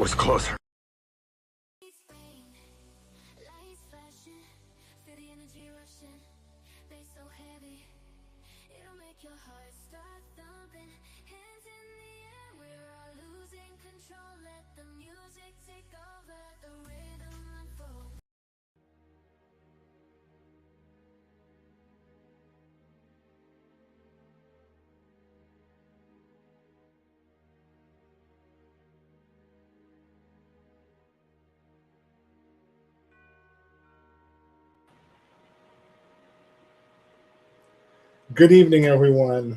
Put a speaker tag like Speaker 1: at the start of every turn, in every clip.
Speaker 1: was closer.
Speaker 2: Good evening, everyone,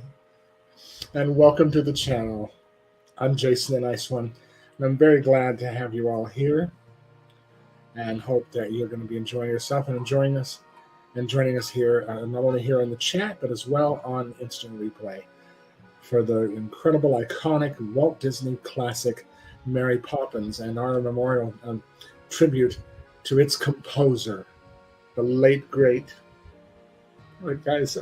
Speaker 2: and welcome to the channel. I'm Jason the Nice One, and I'm very glad to have you all here, and hope that you're going to be enjoying yourself and enjoying us, and joining us here, not only here in the chat, but as well on instant replay for the incredible, iconic Walt Disney classic, Mary Poppins, and our memorial tribute to its composer, the late, great, guys,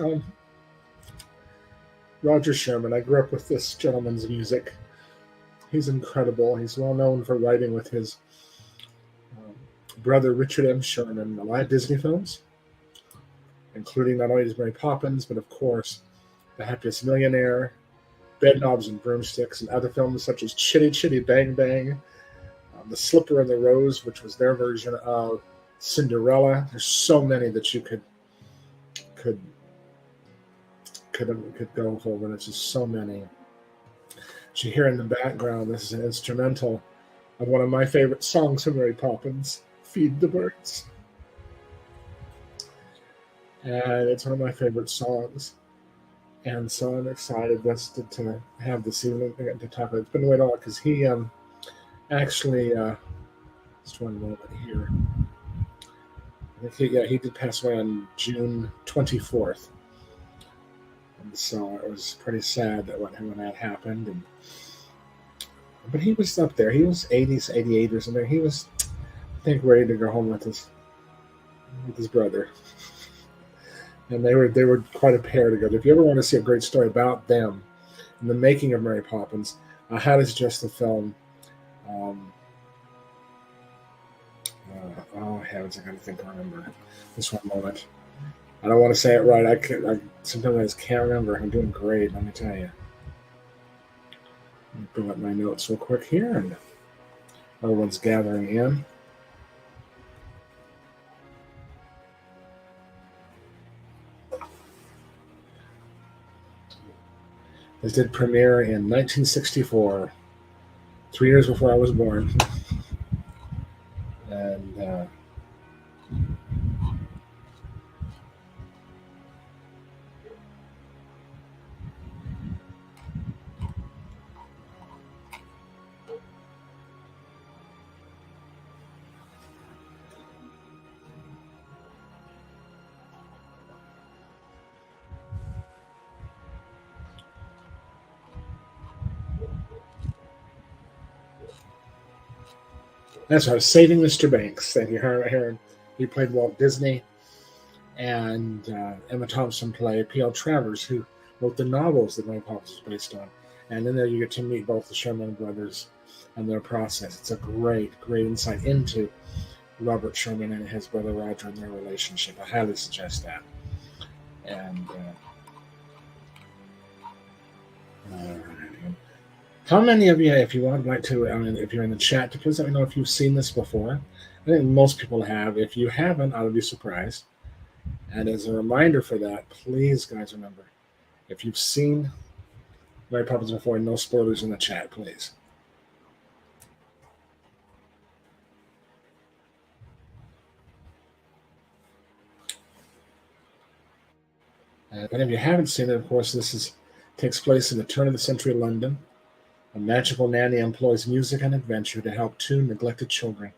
Speaker 2: Roger Sherman. I grew up with this gentleman's music. He's incredible. He's well known for writing with his brother Richard M. Sherman a lot of Disney films, including not only Mary Poppins, but of course The Happiest Millionaire, Bedknobs and Broomsticks, and other films such as Chitty Chitty Bang Bang, The Slipper and the Rose, which was their version of Cinderella. There's so many that you could go over. It's just so many. As you hear in the background, this is an instrumental of one of my favorite songs from Mary Poppins, Feed the Birds. And it's one of my favorite songs. And so I'm excited just to have this evening to talk about it. It's been way long because he actually, just one moment here. I think he did pass away on June 24th. And so it was pretty sad that when that happened. But he was up there. He was 80s, 88 or something. He was, I think, ready to go home with his brother. And they were quite a pair together. If you ever want to see a great story about them and the making of Mary Poppins, I highly suggest the film. Oh heavens, I gotta think. I remember this one moment. I don't want to say it right. I sometimes I just can't remember. I'm doing great, let me tell you. Let me bring up my notes real quick here, and everyone's gathering in. This did premiere in 1964, 3 years before I was born. And that's right, Saving Mr. Banks. That you heard. He played Walt Disney, and Emma Thompson played P.L. Travers, who wrote the novels that Mary Poppins is based on. And then there you get to meet both the Sherman brothers and their process. It's a great insight into Robert Sherman and his brother Roger and their relationship. I highly suggest that. And how many of you, if you would like to, if you're in the chat, please let me know if you've seen this before. I think most people have. If you haven't, I would be surprised. And as a reminder for that, please, guys, remember, if you've seen Mary Poppins before, no spoilers in the chat, please. And if you haven't seen it, of course, takes place in the turn of the century London. A magical nanny employs music and adventure to help two neglected children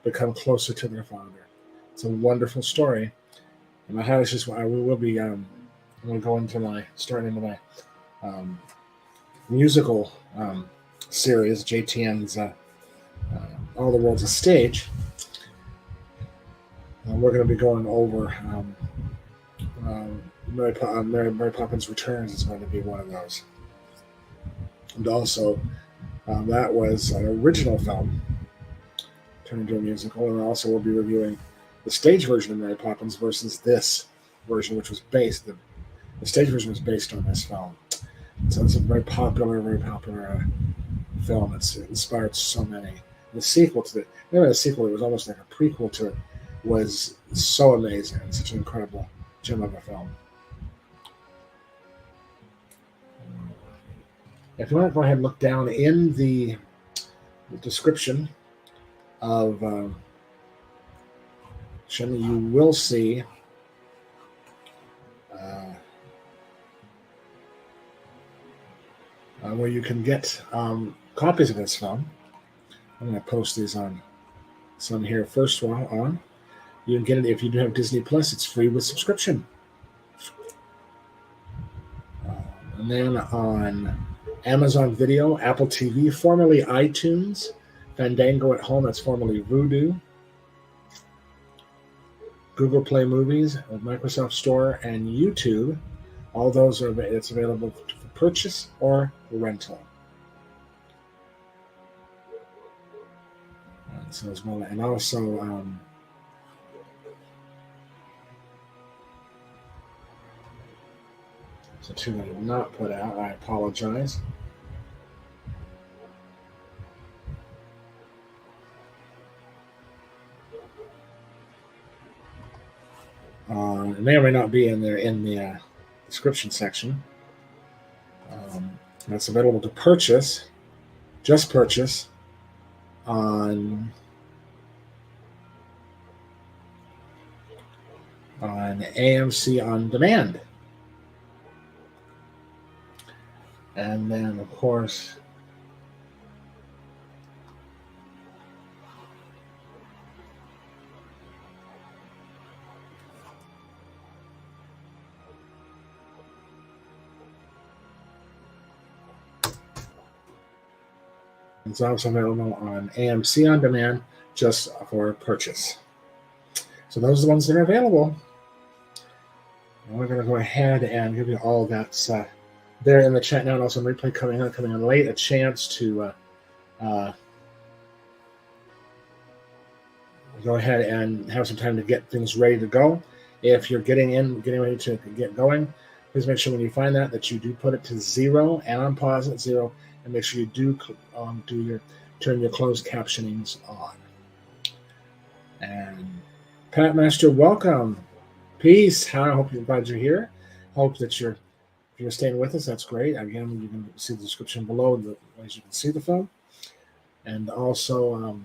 Speaker 2: become closer to their father. It's a wonderful story. And I highly just we will be starting into my musical series, JTN's All the World's a Stage. We're going to be going over Mary Poppins Returns is going to be one of those. And also That was an original film turned into a musical, and also we'll be reviewing the stage version of Mary Poppins versus this version, which was based. The stage version was based on this film. So it's a very popular film. It's inspired so many. The sequel to the sequel, it was almost like a prequel to it, was so amazing and such an incredible gem of a film. If you want to go ahead and look down in the description of Sherman, you will see where you can get copies of this film. I'm going to post these on some here. First one on. You can get it if you do have Disney Plus. It's free with subscription. And then on Amazon Video, Apple TV, formerly iTunes, Fandango at Home, that's formerly Vudu, Google Play Movies, Microsoft Store, and YouTube. All those are it's available for purchase or rental. And so as well, and also so two that I did not put out. I apologize. It may or may not be in there in the description section. It's available to purchase, just purchase, on AMC On Demand. And then, of course, it's also available on AMC On Demand just for purchase. So those are the ones that are available. And we're going to go ahead and give you all that's there in the chat now, and also replay coming on late, a chance to go ahead and have some time to get things ready to go. If you're getting ready to get going, please make sure when you find that you do put it to 0 and on pause at 0, and make sure you do turn your closed captionings on. And Pat Master, welcome. Peace. I hope you're glad you're here. Hope that you're staying with us. That's great. Again, you can see the description below, as you can see the film. And also,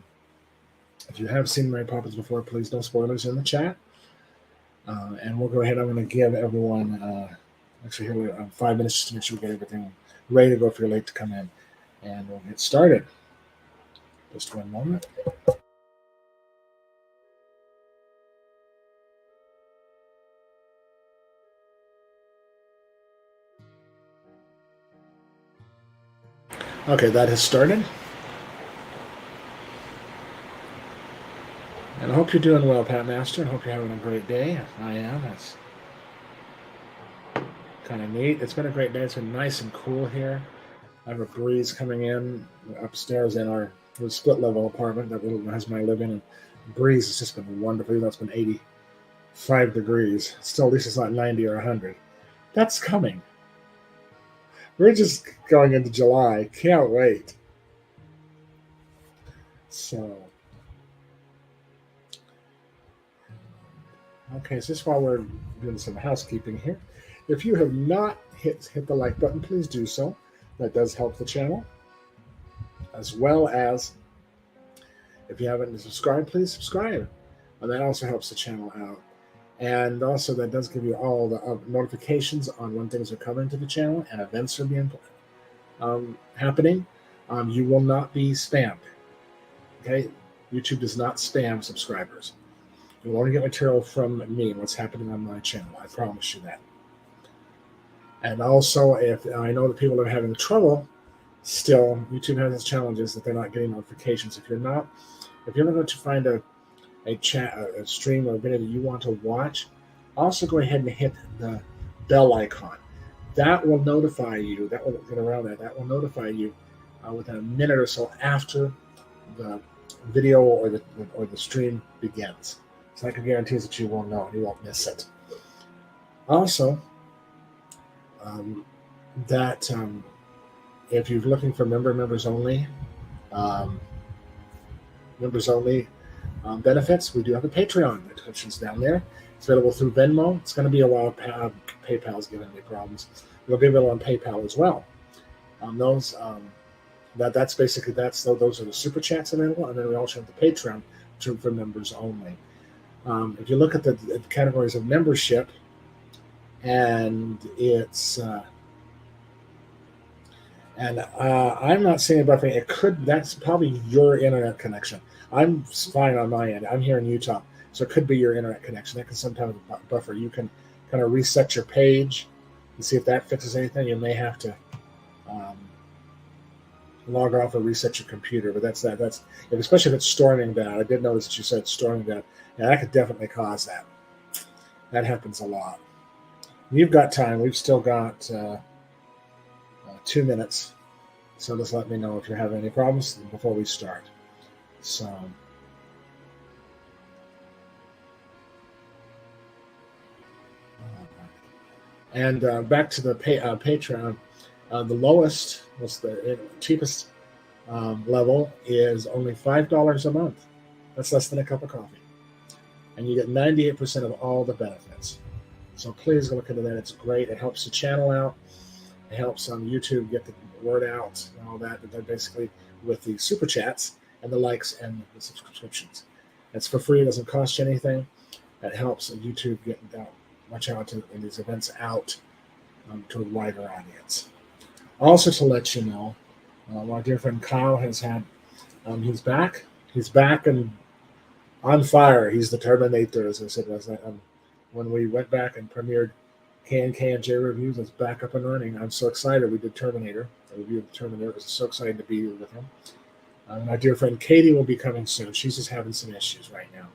Speaker 2: if you have seen Mary Poppins before, please no spoilers in the chat. And we'll go ahead. I'm going to give everyone actually here 5 minutes just to make sure we get everything ready to go if you're late to come in. And we'll get started. Just one moment. Okay, that has started. And I hope you're doing well, Pat Master. I hope you're having a great day. I am. That's kind of neat. It's been a great day. It's been nice and cool here. I have a breeze coming in upstairs in our split level apartment that my husband and I live in. And the breeze has just been wonderful. That's been 85 degrees. Still, at least it's not 90 or 100. That's coming. We're just going into July. Can't wait. So, okay, so just while we're doing some housekeeping here, if you have not hit the like button, please do so. That does help the channel. As well as, if you haven't subscribed, please subscribe. And that also helps the channel out. And also, that does give you all the notifications on when things are coming to the channel and events are being happening. You will not be spammed. Okay? YouTube does not spam subscribers. You will only get material from me, what's happening on my channel. I promise you that. And also, if I know that people are having trouble, still, YouTube has its challenges that they're not getting notifications. If you're ever going to find a stream or a video that you want to watch, also go ahead and hit the bell icon. That will notify you. That will get around that. That will notify you within a minute or so after the video or the stream begins. So I can guarantee that you will know and you won't miss it. Also, if you're looking for members only benefits, we do have a Patreon that's down there. It's available through Venmo. It's going to be a while. PayPal's giving me problems. It'll be available on PayPal as well. Those are the super chats available, and then we also have the Patreon for members only. If you look at the categories of membership, and it's I'm not seeing a buffering. That's probably your internet connection. I'm fine on my end. I'm here in Utah, so it could be your internet connection. That can sometimes buffer. You can kind of reset your page and see if that fixes anything. You may have to log off or reset your computer, but that's especially if it's storming down. I did notice that you said storming down. Yeah, that could definitely cause that. That happens a lot. You've got time. We've still got 2 minutes, so just let me know if you're having any problems before we start. So, and back to the Patreon. The lowest, the cheapest level is only $5 a month. That's less than a cup of coffee, and you get 98% of all the benefits. So please look into that. It's great. It helps the channel out. It helps YouTube get the word out and all that. But they're basically with the super chats and the likes and the subscriptions. It's for free. It doesn't cost you anything. That helps YouTube get much out in these events out to a wider audience. Also, to let you know, my dear friend Kyle has had. He's back. He's back and on fire. He's the Terminator, as I said last night. When we went back and premiered K&J Reviews, it's back up and running. I'm so excited. We did Terminator, a review of Terminator. It was so exciting to be here with him. My dear friend Katie will be coming soon. She's just having some issues right now.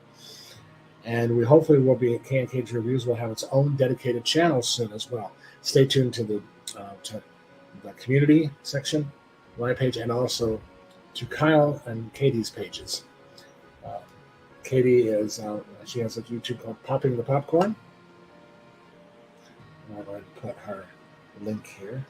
Speaker 2: And we hopefully will be at K&J Reviews will have its own dedicated channel soon as well. Stay tuned to the community section, my page, and also to Kyle and Katie's pages. Katie she has a YouTube called Popping the Popcorn. I'm going to put her link here.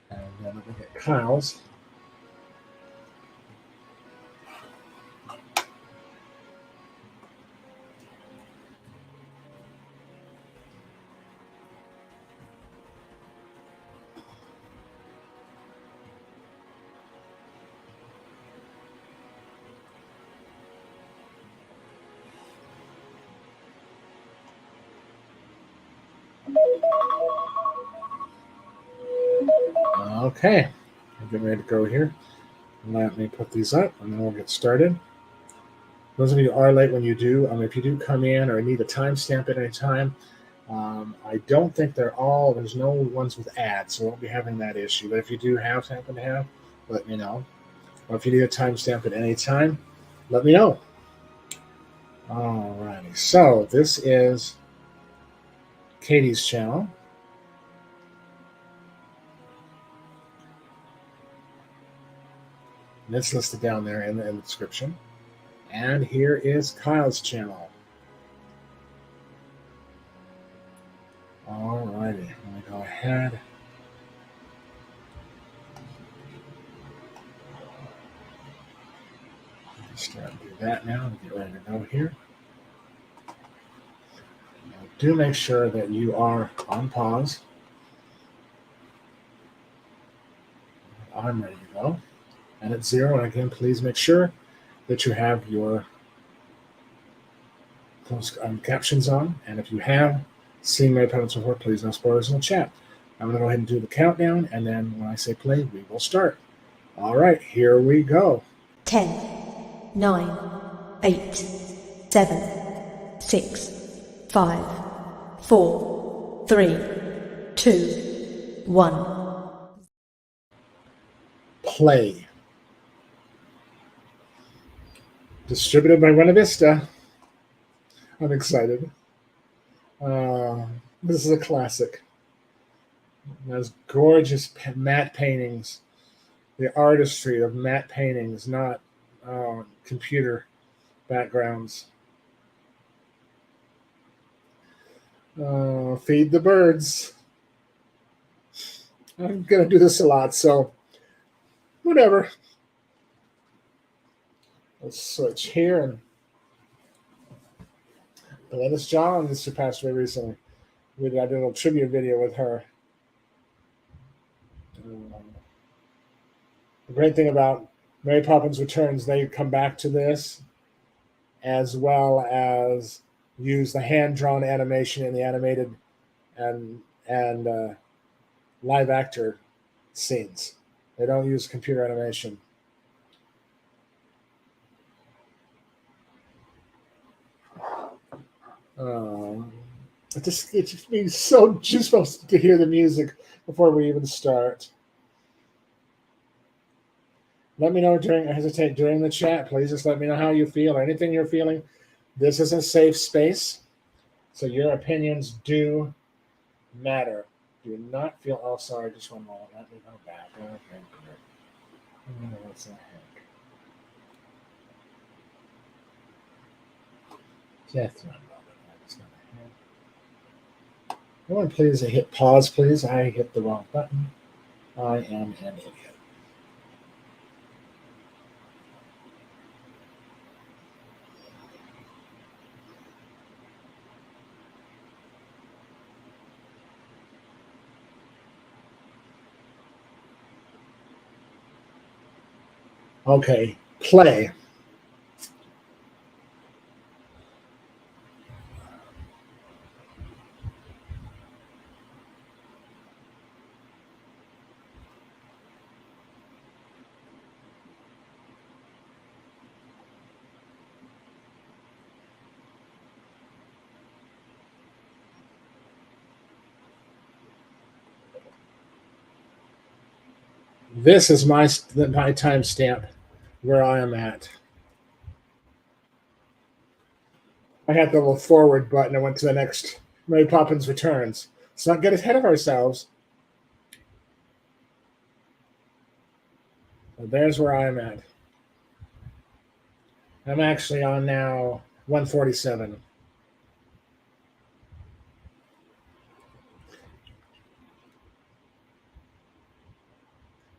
Speaker 2: And then look at Kyle's. Okay, I'm getting ready to go here. Let me put these up, and then we'll get started. Those of you who are late when you do, if you do come in or need a timestamp at any time, I don't think there's no ones with ads, so we won't be having that issue. But if you do happen to have, let me know. Or if you need a timestamp at any time, let me know. Alrighty, so this is Katie's channel. And it's listed down there in the description. And here is Kyle's channel. Alrighty, let me go ahead. Start to do that now and get ready to go here. Now, do make sure that you are on pause. I'm ready to go. And at 0, and again, please make sure that you have your closed captions on. And if you have seen my opponents before, please no spoilers in the chat. I'm going to go ahead and do the countdown, and then when I say play, we will start. All right, here we go.
Speaker 1: 10, 9, 8, 7, 6, 5, 4, 3, 2, 1.
Speaker 2: Play. Distributed by Buena Vista. I'm excited. Uh, this is a classic. Those gorgeous matte paintings, the artistry of matte paintings, not computer backgrounds. Feed the birds. I'm gonna do this a lot, so whatever. Let's switch here. And Glennis Johns, who passed away recently. I did a little tribute video with her. The great thing about Mary Poppins Returns, they come back to this as well as use the hand drawn animation in the animated and live actor scenes. They don't use computer animation. Um, it just means so just supposed to hear the music before we even start. Let me know during the chat. Please just let me know how you feel or anything you're feeling. This is a safe space, so your opinions do matter. Do not feel. Oh, sorry. Just one moment. Let me go back. Okay, good. What the heck? Just one moment. I just gotta please hit pause, please. I hit the wrong button. I am an idiot. Okay, play. This is my timestamp where I am at. I had the little forward button. I went to the next Mary Poppins Returns. Let's not get ahead of ourselves. Well, there's where I'm at. I'm actually on now 147.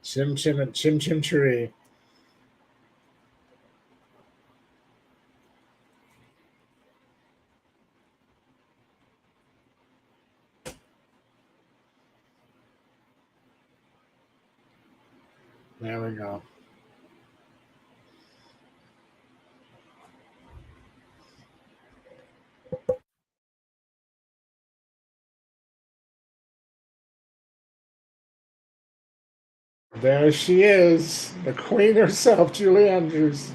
Speaker 2: Chim chim chim chim cheree. There we go. There she is, the queen herself, Julie Andrews.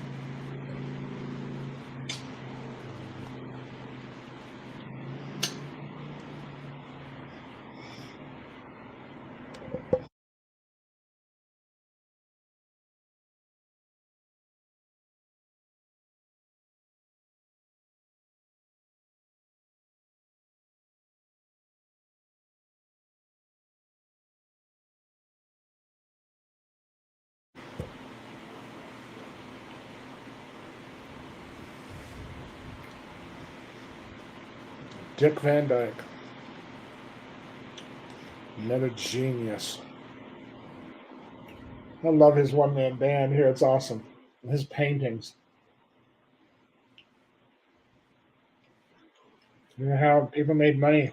Speaker 2: Dick Van Dyke. Another genius. I love his one man band here. It's awesome. His paintings. You know how people made money.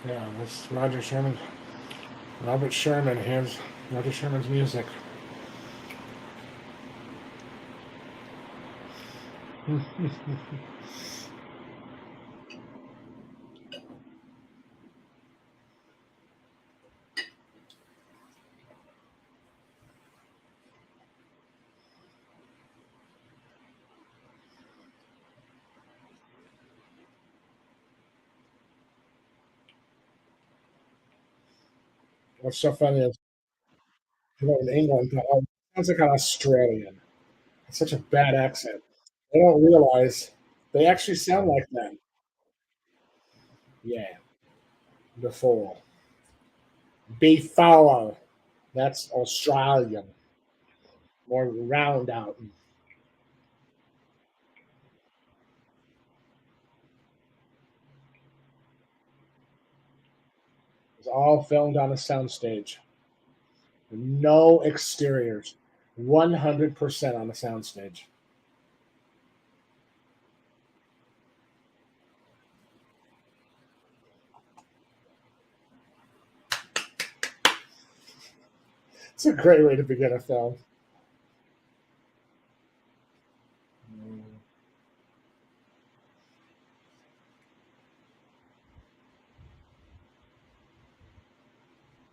Speaker 2: Yeah, this Roger Sherman. Robert Sherman. Here's Roger Sherman's music. What's so funny is people in England go, "Oh, sounds like an Australian." It's such a bad accent. They don't realize they actually sound like that. Yeah, before. Before. That's Australian. More round out. It's all filmed on a soundstage. No exteriors. 100% on a soundstage. It's a great way to begin a film.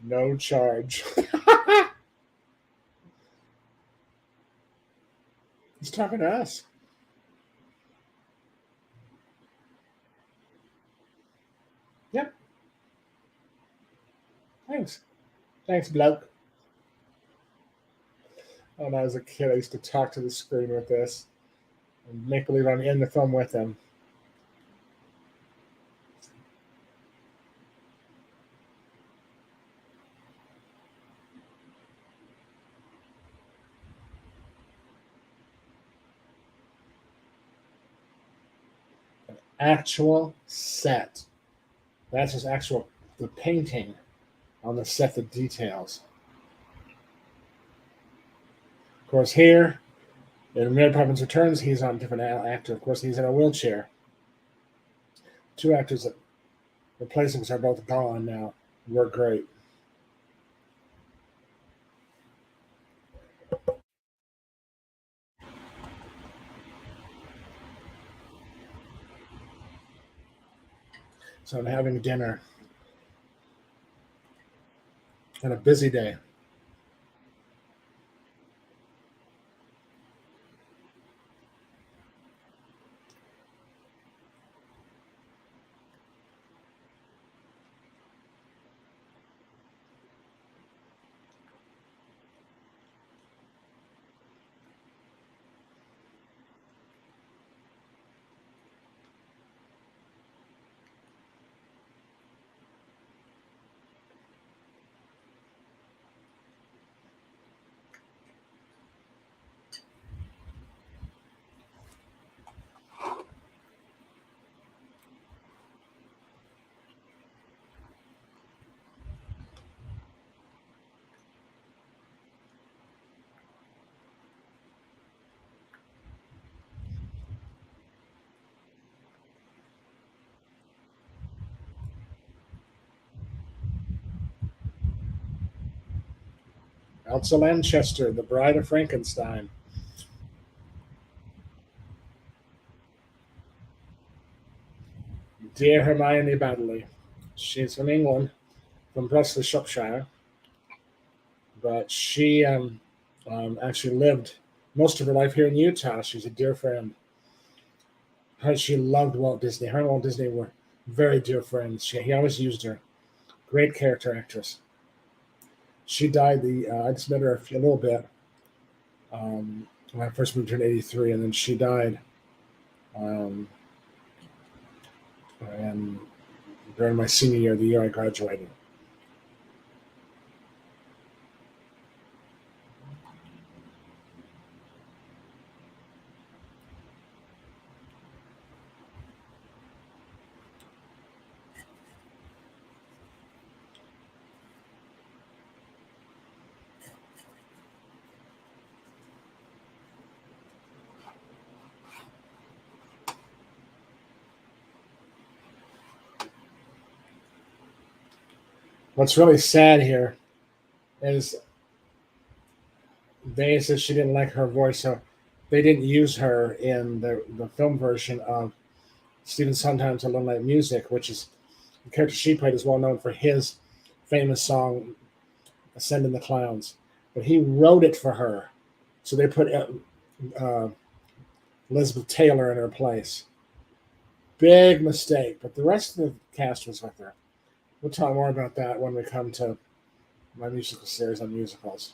Speaker 2: No charge. He's talking to us. Yep. Thanks. Thanks, bloke. When I was a kid, I used to talk to the screen with this and make believe I'm in the film with him. Actual set. That's just actual the painting on the set, the details. Of course, here in Mary Poppins Returns, he's on a different actor. Of course, he's in a wheelchair. Two actors that replace him are both gone now. Were great. So I'm having dinner on a busy day. Elsa Lanchester, the Bride of Frankenstein. Dear Hermione Baddeley. She's from England, from Bresley, Shropshire, but she actually lived most of her life here in Utah. She's a dear friend. She loved Walt Disney. Her and Walt Disney were very dear friends. He always used her. Great character actress. She died. I just met her a little bit when I first moved here in '83, and then she died. Um, and during my senior year, the year I graduated. What's really sad here is they said she didn't like her voice, so they didn't use her in the film version of Stephen Sondheim's A Little Night Music, which is the character she played is well known for his famous song "Ascend in the Clouds," but he wrote it for her, so they put uh, Elizabeth Taylor in her place. Big mistake, but the rest of the cast was with her. We'll talk more about that when we come to my musical series on musicals.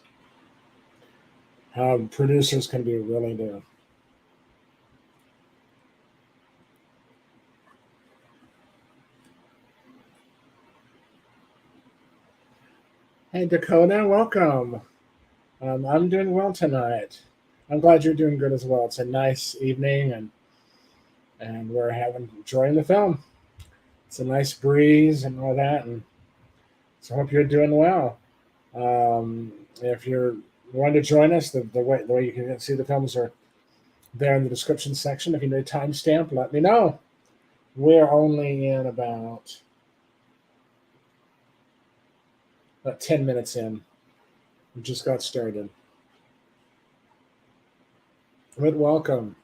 Speaker 2: How producers can be really do. Hey Dakota, welcome. I'm doing well tonight. I'm glad you're doing good as well. It's a nice evening, and we're having enjoying the film. It's a nice breeze and all that, and so I hope you're doing well. If you're wanting to join us, the way you can see the films are there in the description section. If you need a timestamp, let me know. We're only in about 10 minutes in. We just got started. But welcome.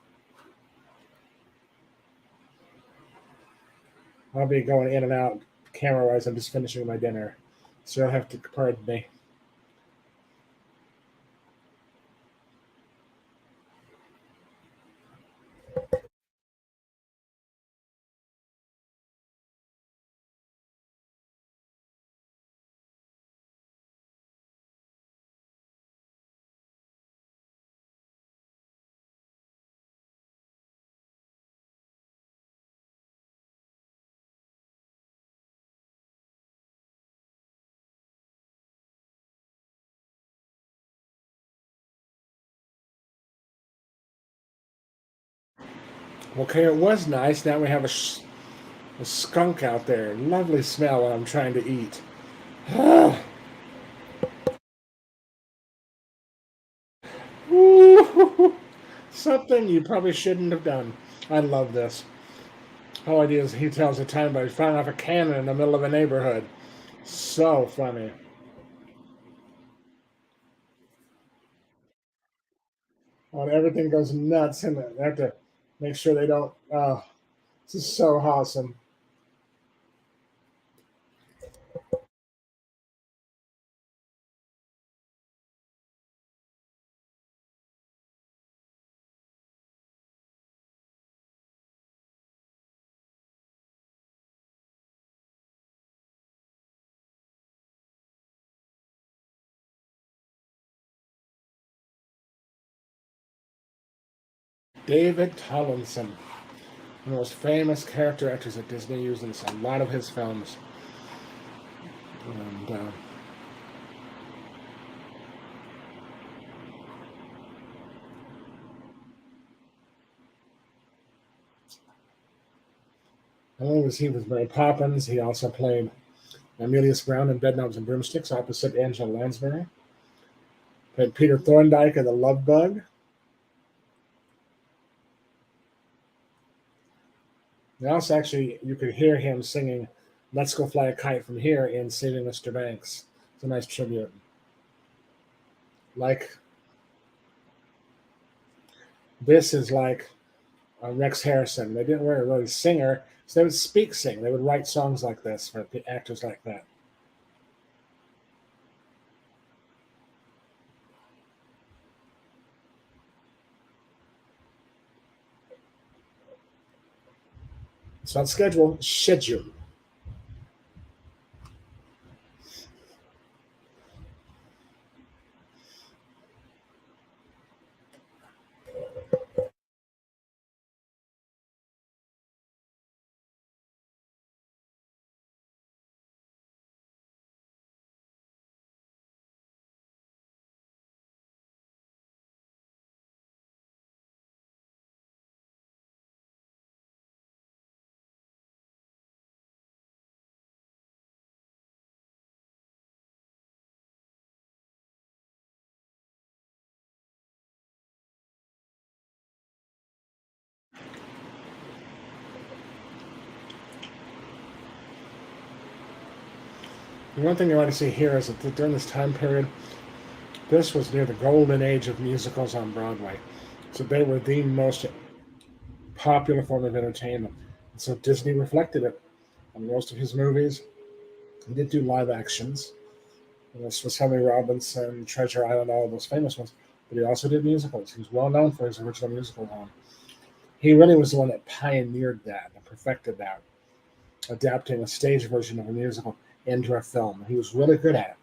Speaker 2: I'll be going in and out camera wise. I'm just finishing my dinner, so you'll have to pardon me. Okay, it was nice. Now we have a skunk out there. Lovely smell when I'm trying to eat. Something you probably shouldn't have done. I love this. Whole idea is he tells the time by firing off a cannon in the middle of a neighborhood. So funny. When everything goes nuts and they have to make sure they don't. Oh, this is so awesome. David Tomlinson, one of the most famous character actors that Disney uses in a lot of his films. And he was Mary Poppins. He also played Amelius Brown in Bedknobs and Broomsticks opposite Angela Lansbury. Played Peter Thorndike in The Love Bug. And also, actually, you could hear him singing "Let's Go Fly a Kite from Here" in Saving Mr. Banks. It's a nice tribute. Like this is like Rex Harrison. They didn't really singer, so they would sing. They would write songs like this for actors like that. It's not schedule. One thing you want to see here is that during this time period, this was near the golden age of musicals on Broadway. So they were the most popular form of entertainment. And so Disney reflected it on most of his movies. He did do live actions. This was Henry Robinson, Treasure Island, all of those famous ones. But he also did musicals. He was well known for his original musical home. He really was the one that pioneered that and perfected that, adapting a stage version of a musical into a film. He was really good at it.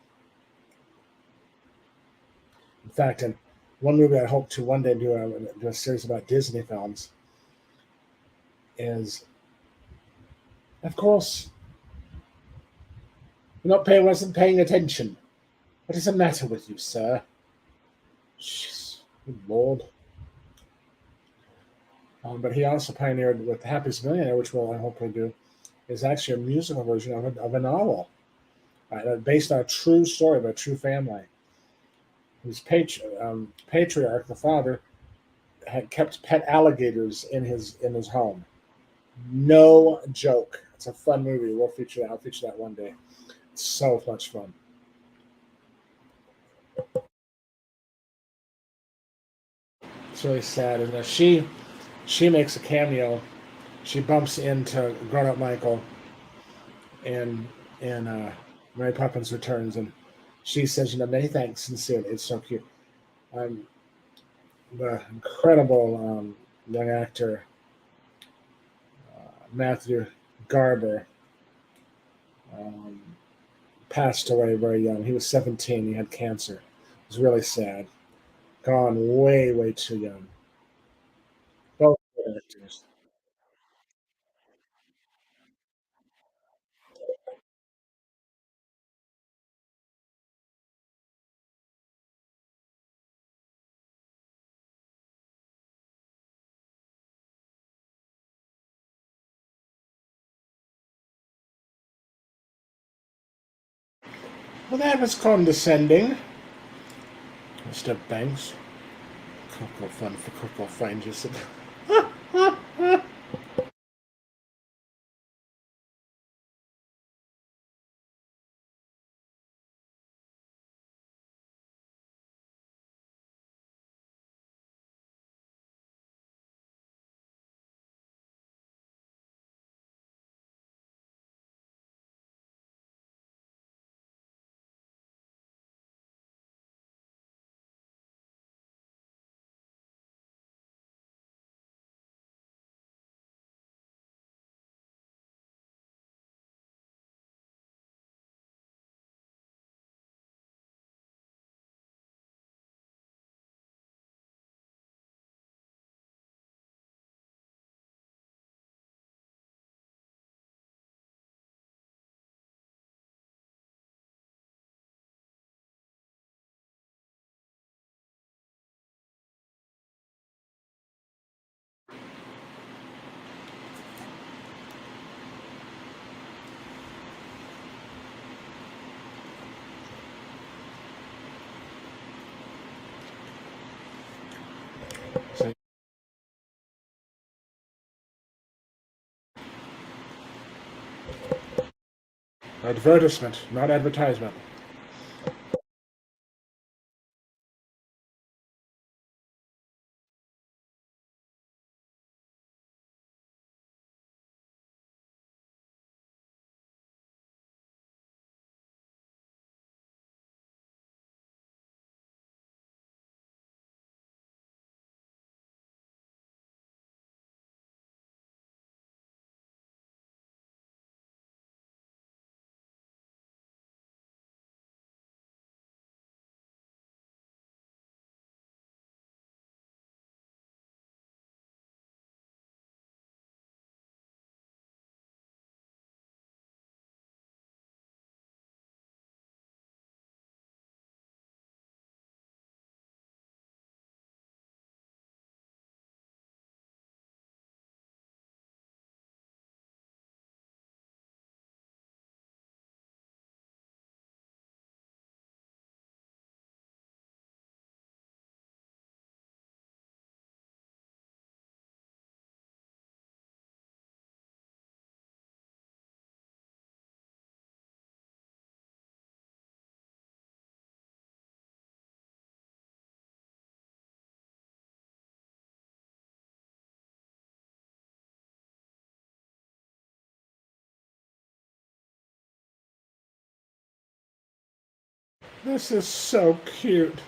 Speaker 2: In fact, in one movie I hope to one day do a series about Disney films is, of course, wasn't paying attention. What is the matter with you, sir? Jeez, good Lord. But he also pioneered with The Happiest Millionaire, which we'll hopefully do, is actually a musical version of a novel based on a true story of a true family. His patriarch, the father, had kept pet alligators in his home. No joke. It's a fun movie. We'll feature that. I'll feature that one day. It's so much fun. It's really sad, isn't it? She makes a cameo. She bumps into grown up Michael and Mary Poppins Returns, and she says, many thanks, sincerely. It's so cute. Um, the incredible young actor Matthew Garber um, passed away very young. He was 17. He had cancer. It was really sad. Gone way, way too young. Both good actors. Well, that was condescending, Mr. Banks. Cocoa fun for Cocoa Fine, just. So, advertisement, not advertisement. This is so cute.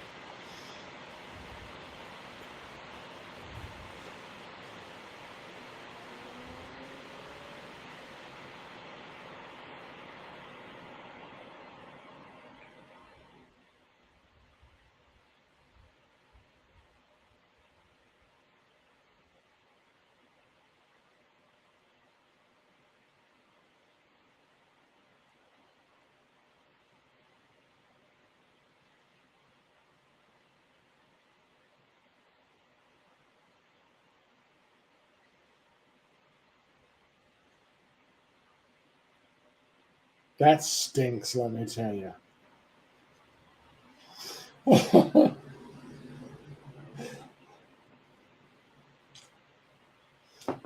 Speaker 2: That stinks, let me tell you.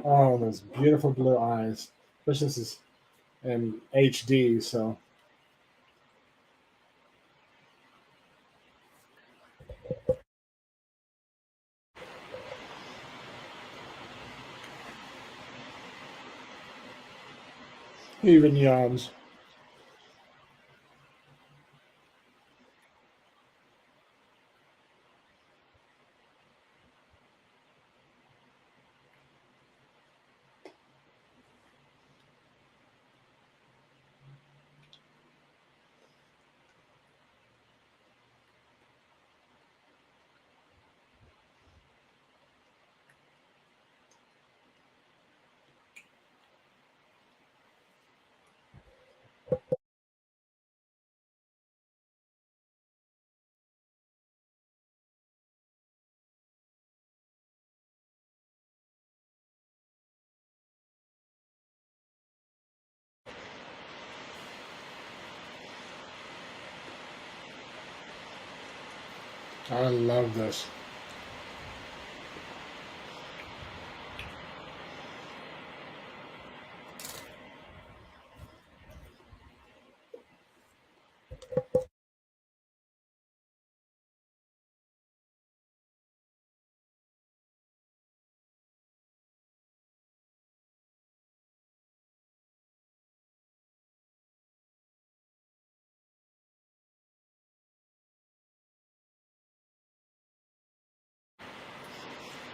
Speaker 2: Oh, those beautiful blue eyes. Especially this is in HD, so he even yawns. I love this.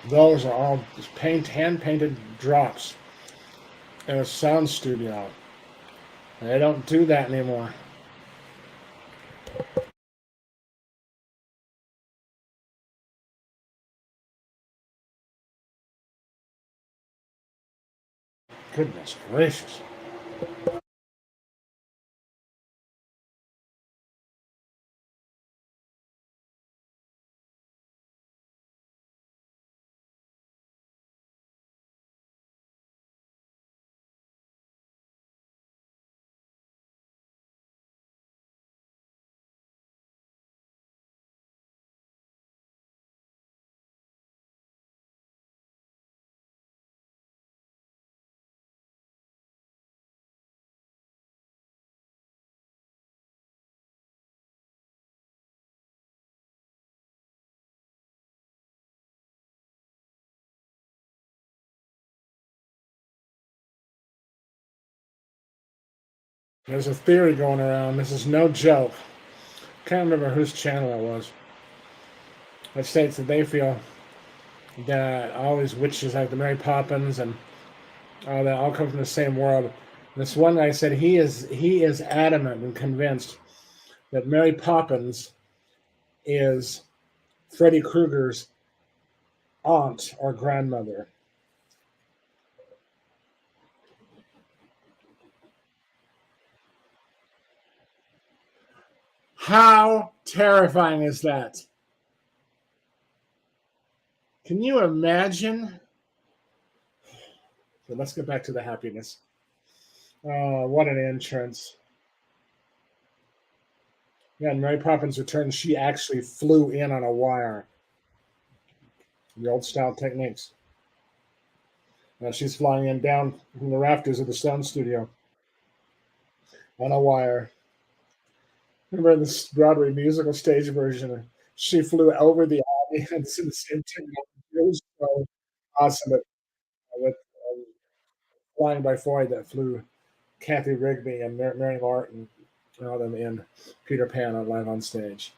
Speaker 2: Those are all just hand painted drops in a sound studio. They don't do that anymore. Goodness gracious. There's a theory going around. This is no joke. Can't remember whose channel it was. That states that they feel that all these witches, like the Mary Poppins and all that, all come from the same world. This one guy said he is adamant and convinced that Mary Poppins is Freddy Krueger's aunt or grandmother. How terrifying is that? Can you imagine? So let's get back to the happiness. What an entrance. Yeah, in Mary Poppins Returns, she actually flew in on a wire. The old style techniques. She's flying in down from the rafters of the sound studio on a wire. Remember in this Broadway musical stage version, she flew over the audience in the same technique. It was so awesome. With Flying by Foy that flew Kathy Rigby and Mary Martin. all them in Peter Pan on live on stage,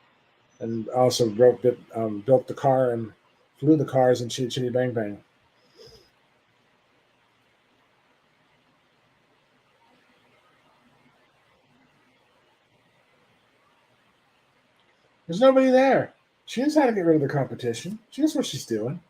Speaker 2: and also built the car and flew the cars in Chitty Chitty Bang Bang. There's nobody there. She knows how to get rid of the competition. She knows what she's doing.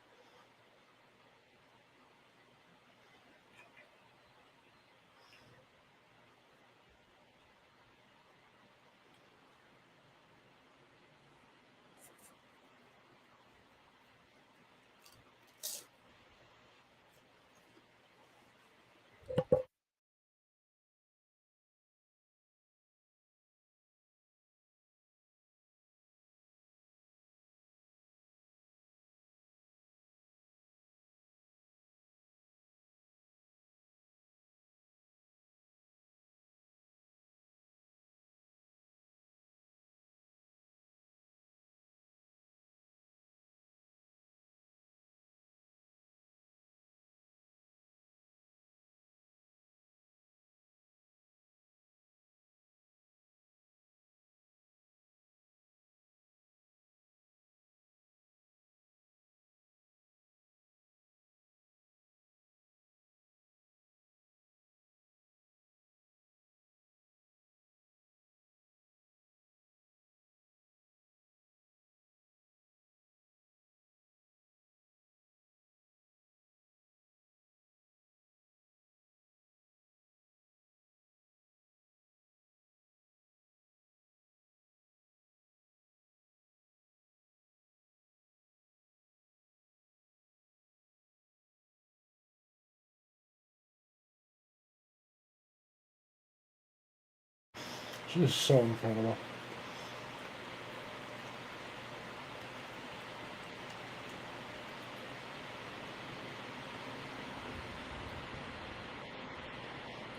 Speaker 2: She's so incredible.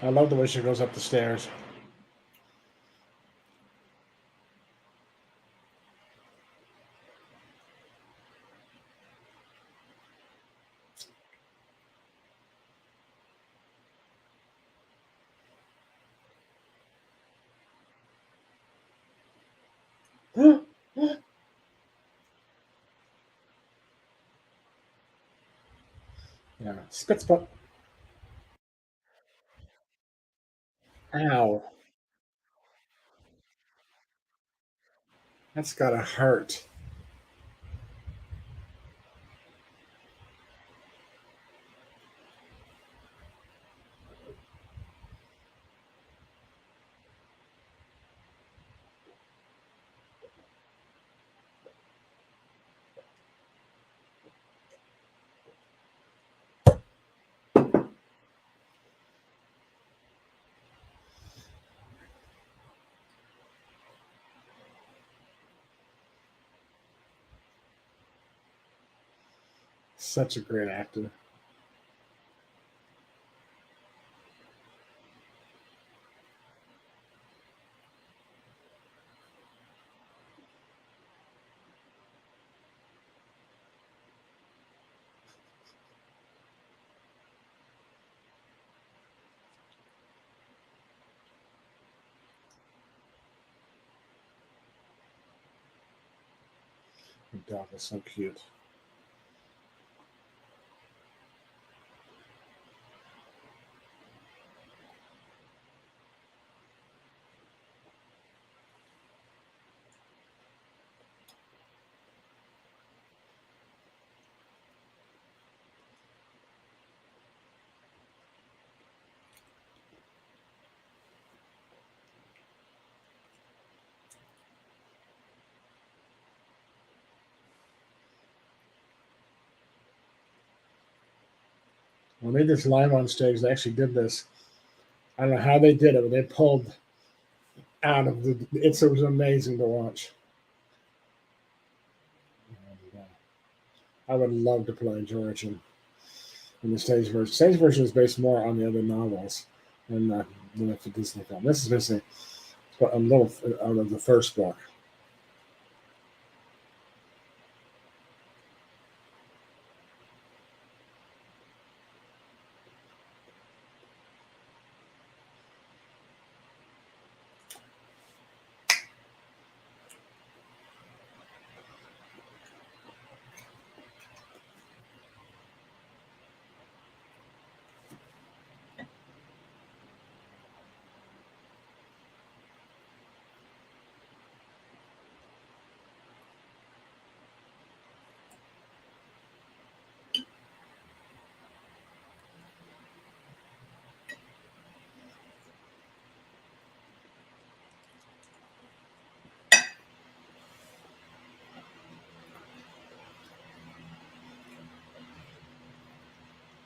Speaker 2: I love the way she goes up the stairs. Yeah, spits but ow, that's gotta hurt. Such a great actor. The dog is so cute. When they did this live on stage, they actually did this. I don't know how they did it, but they pulled out of the. It was amazing to watch. And, I would love to play George in the stage version. Stage version is based more on the other novels than the Disney film. This is basically a little out of the first book.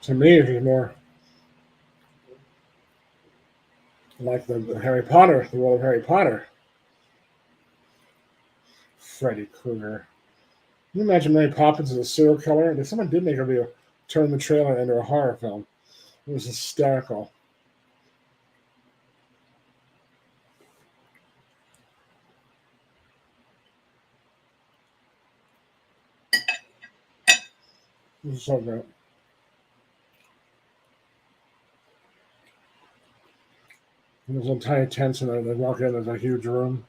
Speaker 2: To me, it was more like the Harry Potter, the world of Harry Potter. Freddy Krueger. Can you imagine Mary Poppins as a serial killer? And someone did make a video turn the trailer into a horror film. It was hysterical. It was so good. There's a tiny tent and they walk in, there's a huge room.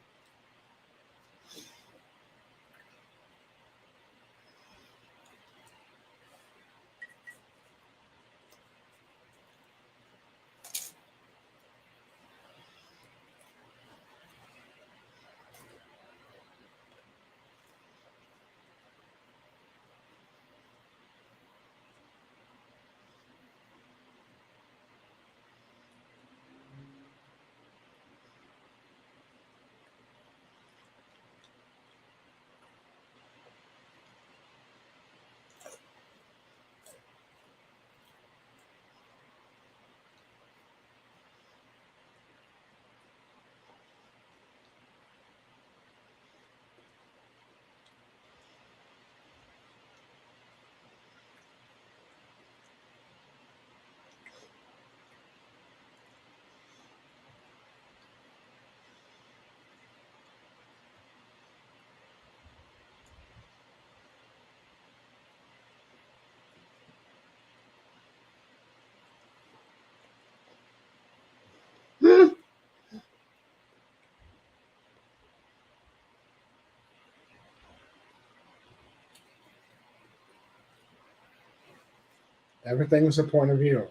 Speaker 2: Everything's a point of view.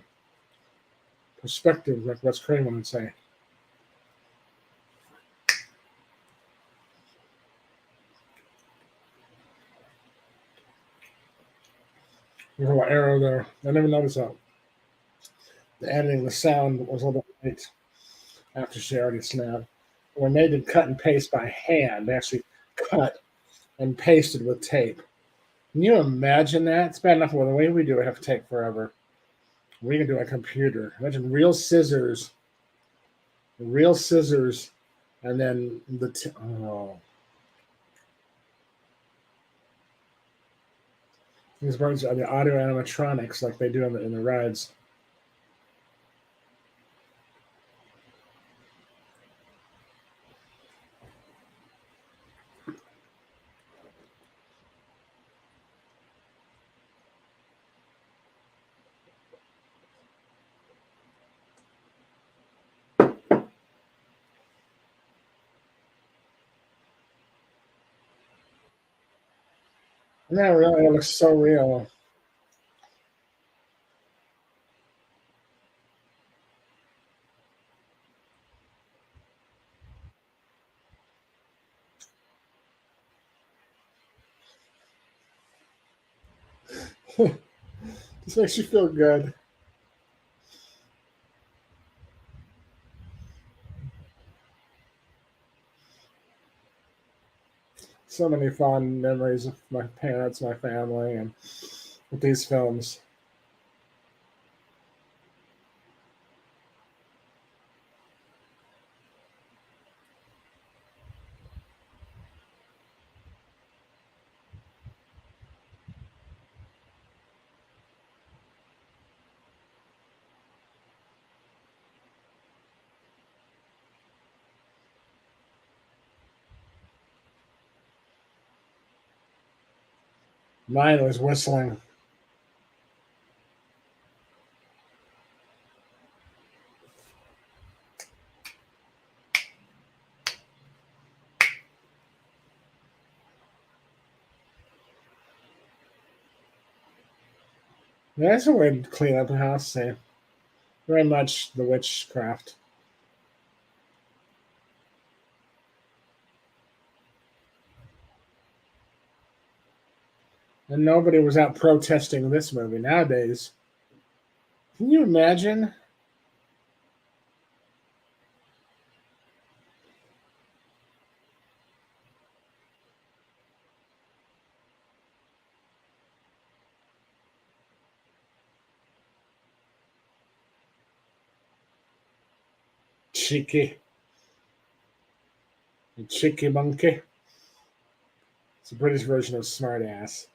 Speaker 2: Perspective, like Wes Craven would say. There's a little arrow there. I never noticed that. The editing, the sound was a little late after she already snapped. When they did cut and paste by hand, they actually cut and pasted with tape. Can you imagine that? It's bad enough with the way we do it have to take forever. We can do it on a computer. Imagine real scissors, and then oh. These birds are the audio animatronics like they do in the rides. Yeah, really, it looks so real. This makes you feel good. So many fond memories of my parents, my family, and with these films. Mine was whistling. Yeah, that's a way to clean up a house. Say, very much the witchcraft. And nobody was out protesting this movie nowadays. Can you imagine? cheeky. You cheeky monkey. It's a British version of smartass.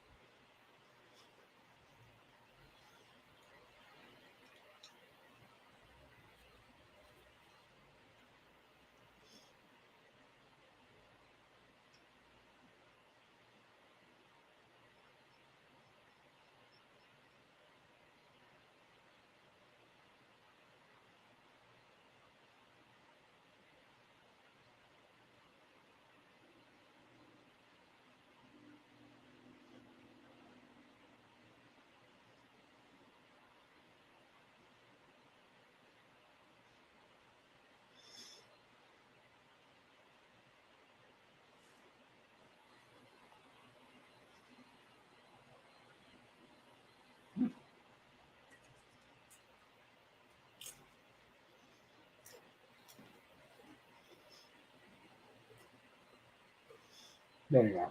Speaker 2: There you go.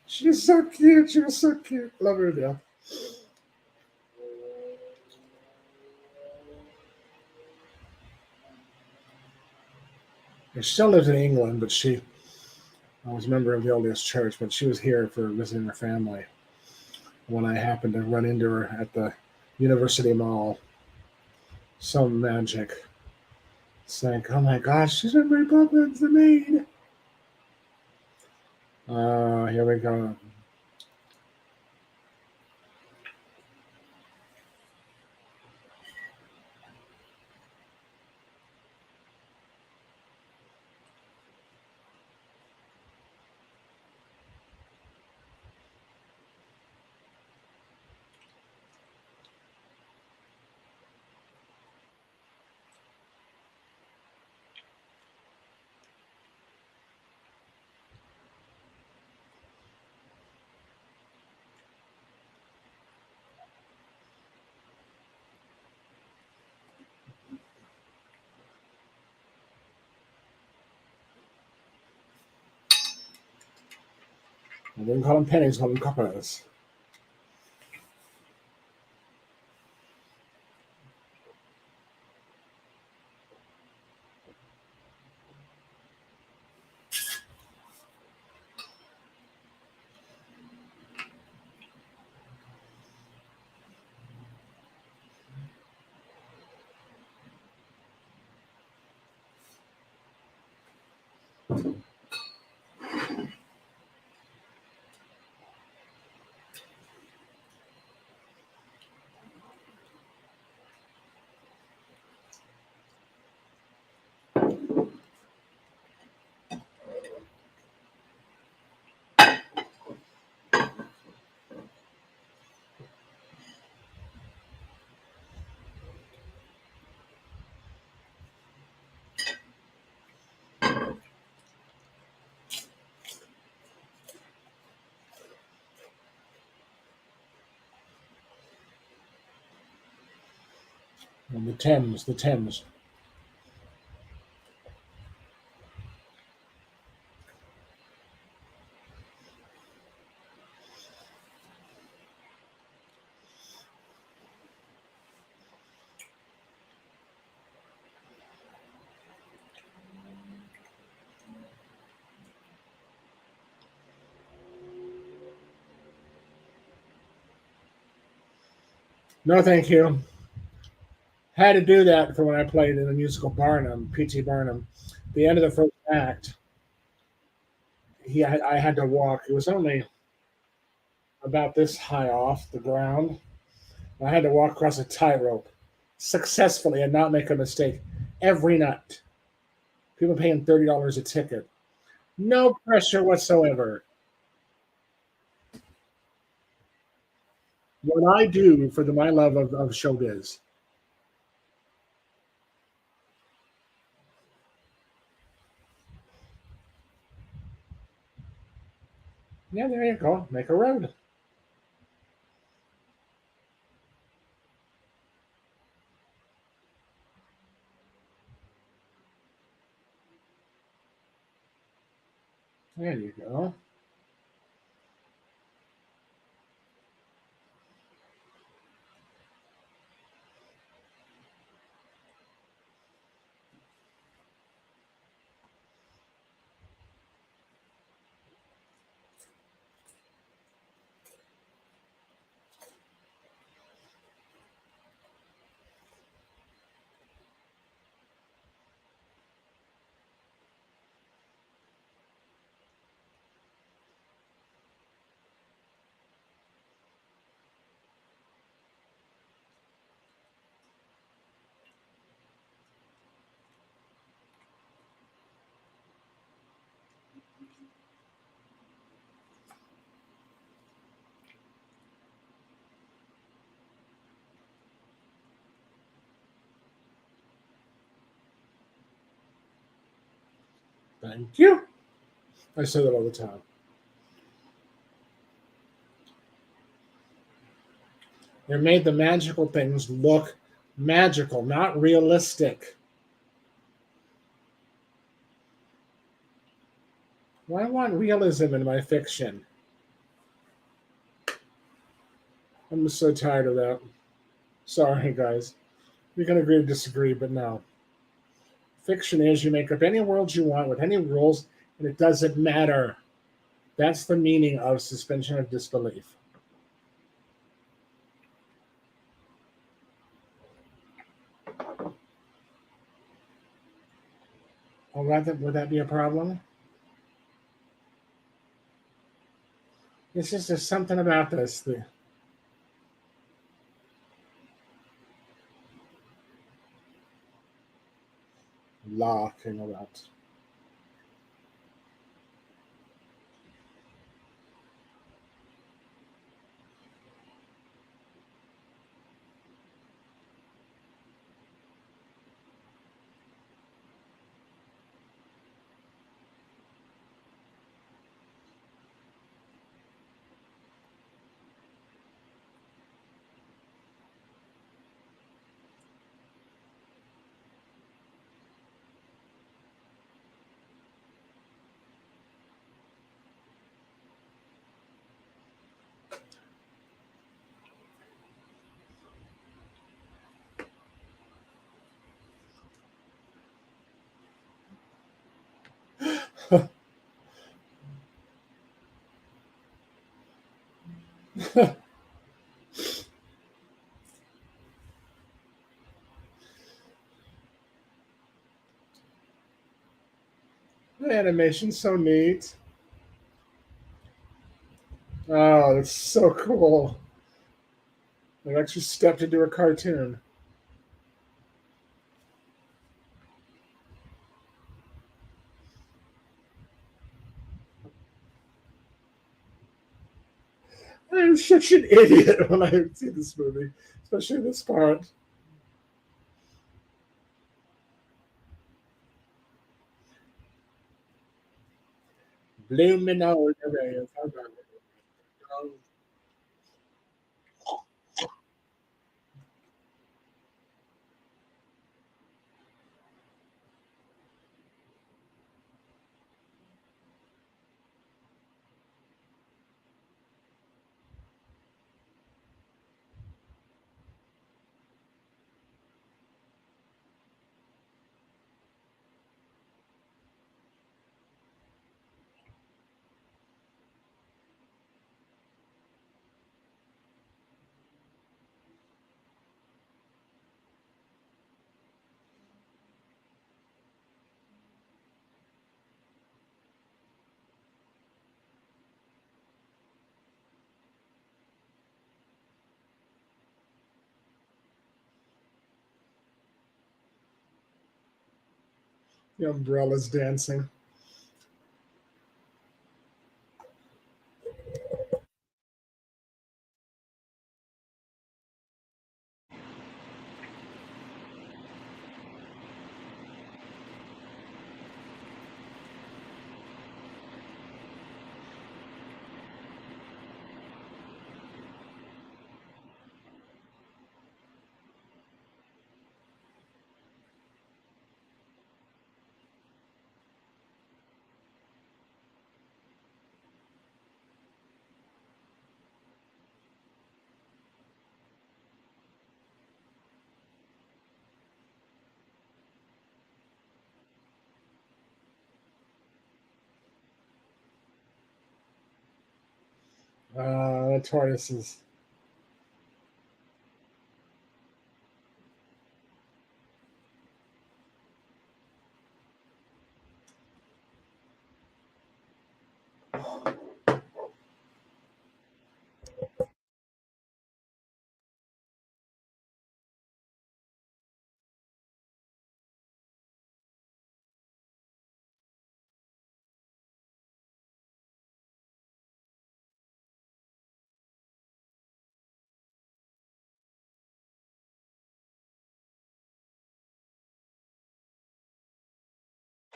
Speaker 2: She's so cute. She was so cute. Love her to death. She still lives in England, but I was a member of the LDS Church, but she was here for visiting her family when I happened to run into her at the University Mall. So magic. It's like, oh my gosh, she's in my Poppins, the maid. Here we go. I didn't call them pennies, call them coppers. And the Thames, the Thames. No, thank you. Had to do that for when I played in the musical Barnum, P.T. Barnum. The end of the first act, I had to walk. It was only about this high off the ground. I had to walk across a tightrope successfully and not make a mistake every night. People paying $30 a ticket. No pressure whatsoever. What I do for my love of showbiz. Yeah, there you go. Make a road. There you go. Thank you. I say that all the time. They made the magical things look magical, not realistic. Well, I want realism in my fiction. I'm just so tired of that. Sorry, guys. We can agree to disagree, but no. Fiction is you make up any world you want with any rules, and it doesn't matter. That's the meaning of suspension of disbelief. Oh, would that be a problem? It's just there's something about this, the law thing about. The animation's so neat. Oh, that's so cool. They actually stepped into a cartoon. I'm such an idiot when I see this movie, especially this part. Luminary. The umbrellas dancing. The tortoises.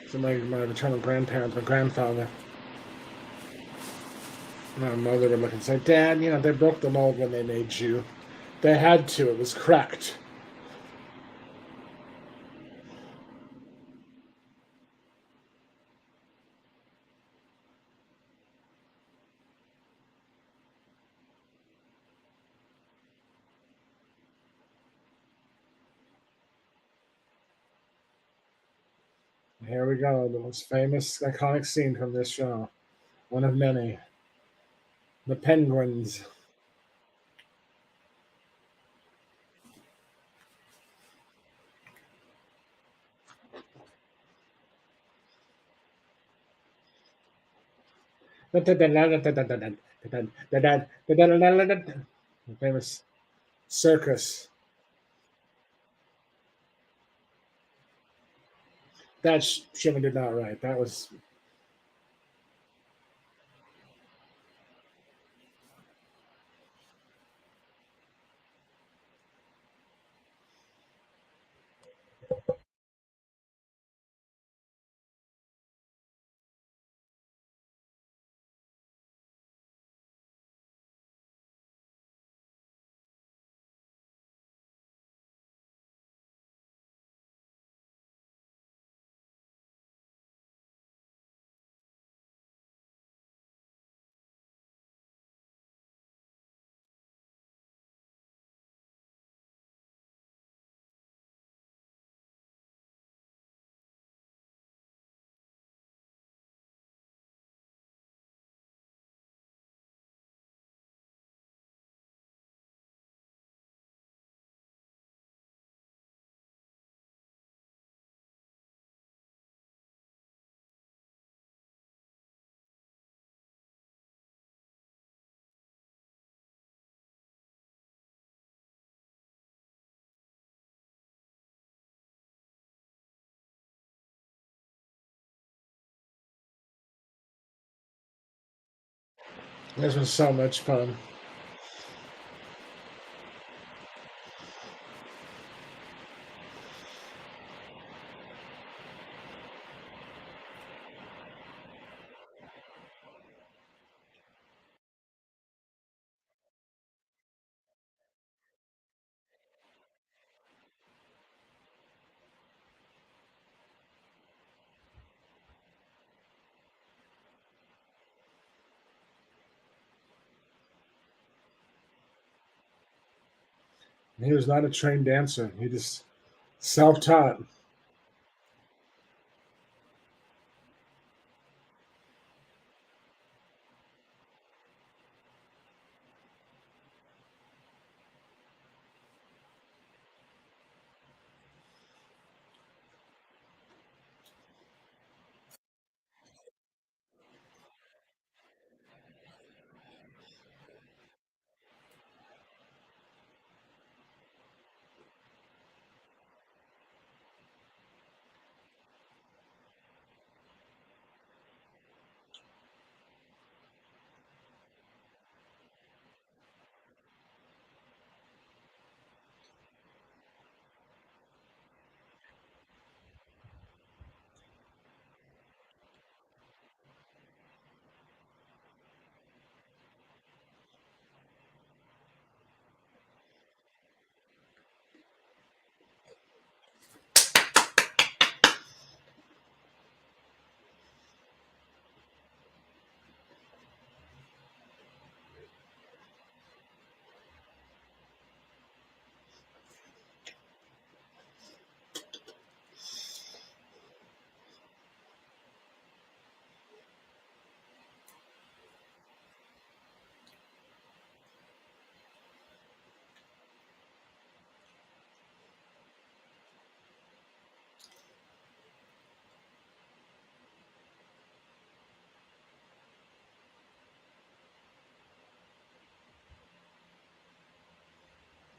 Speaker 2: So my maternal grandparents, my grandfather, my mother would look and say, "Dad, they broke the mold when they made you. They had to. It was cracked." Here we go. The most famous, iconic scene from this show. One of many. The penguins. The famous circus. That Sherman did not write. That was. This was so much fun. He was not a trained dancer. He just self-taught.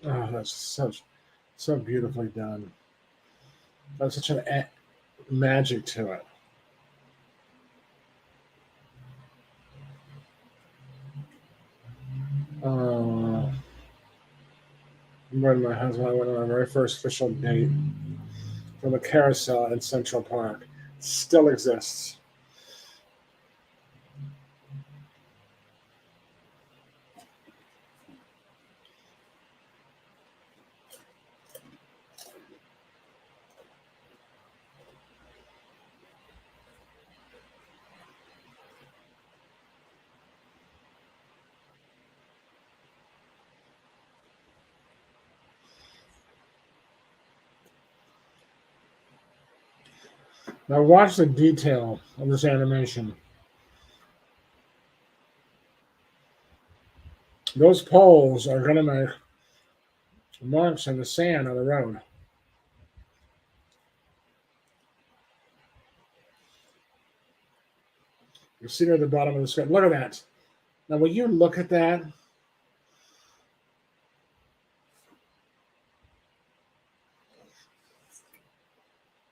Speaker 2: Oh, that's so beautifully done. There's such an magic to it. Uh, when my husband and I went on our very first official date from a carousel in Central Park. Still exists. Now watch the detail of this animation. Those poles are going to make marks in the sand on the road. You see it at the bottom of the screen. Look at that. Now, when you look at that,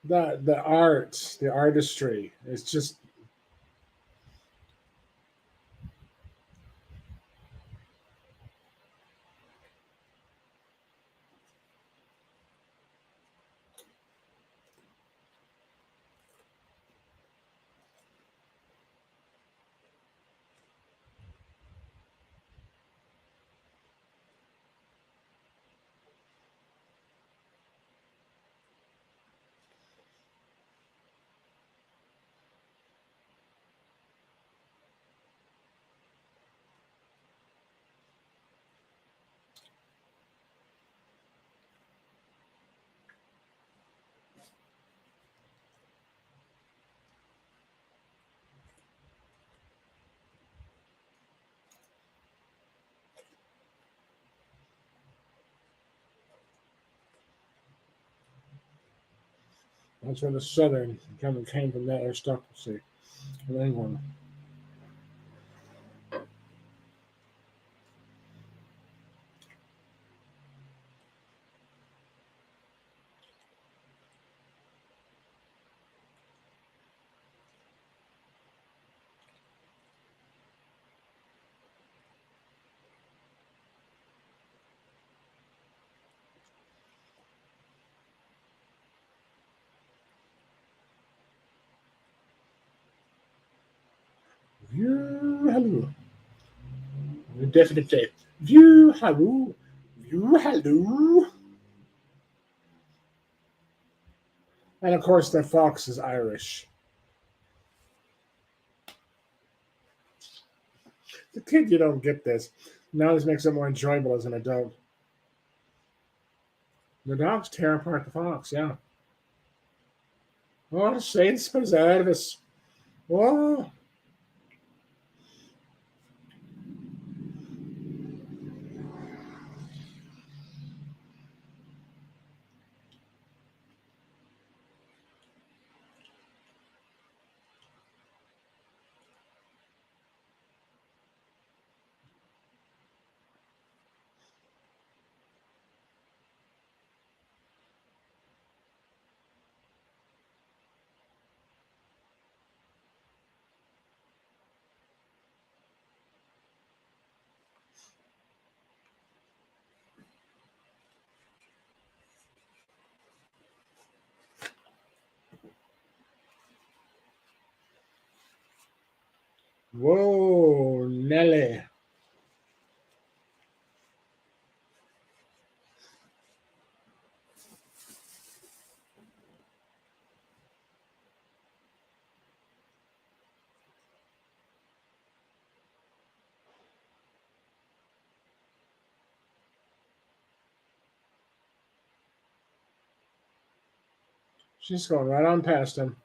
Speaker 2: the art, the artistry, is just that's where the Southern coming came from that aristocracy of England. View hello. Definitely. View hello. View hello. And of course, the fox is Irish. The kid, you don't get this. Now this makes it more enjoyable as an adult. The dogs tear apart the fox, yeah. Oh, the Saints preserve. Oh, whoa, Nelly. She's going right on past him.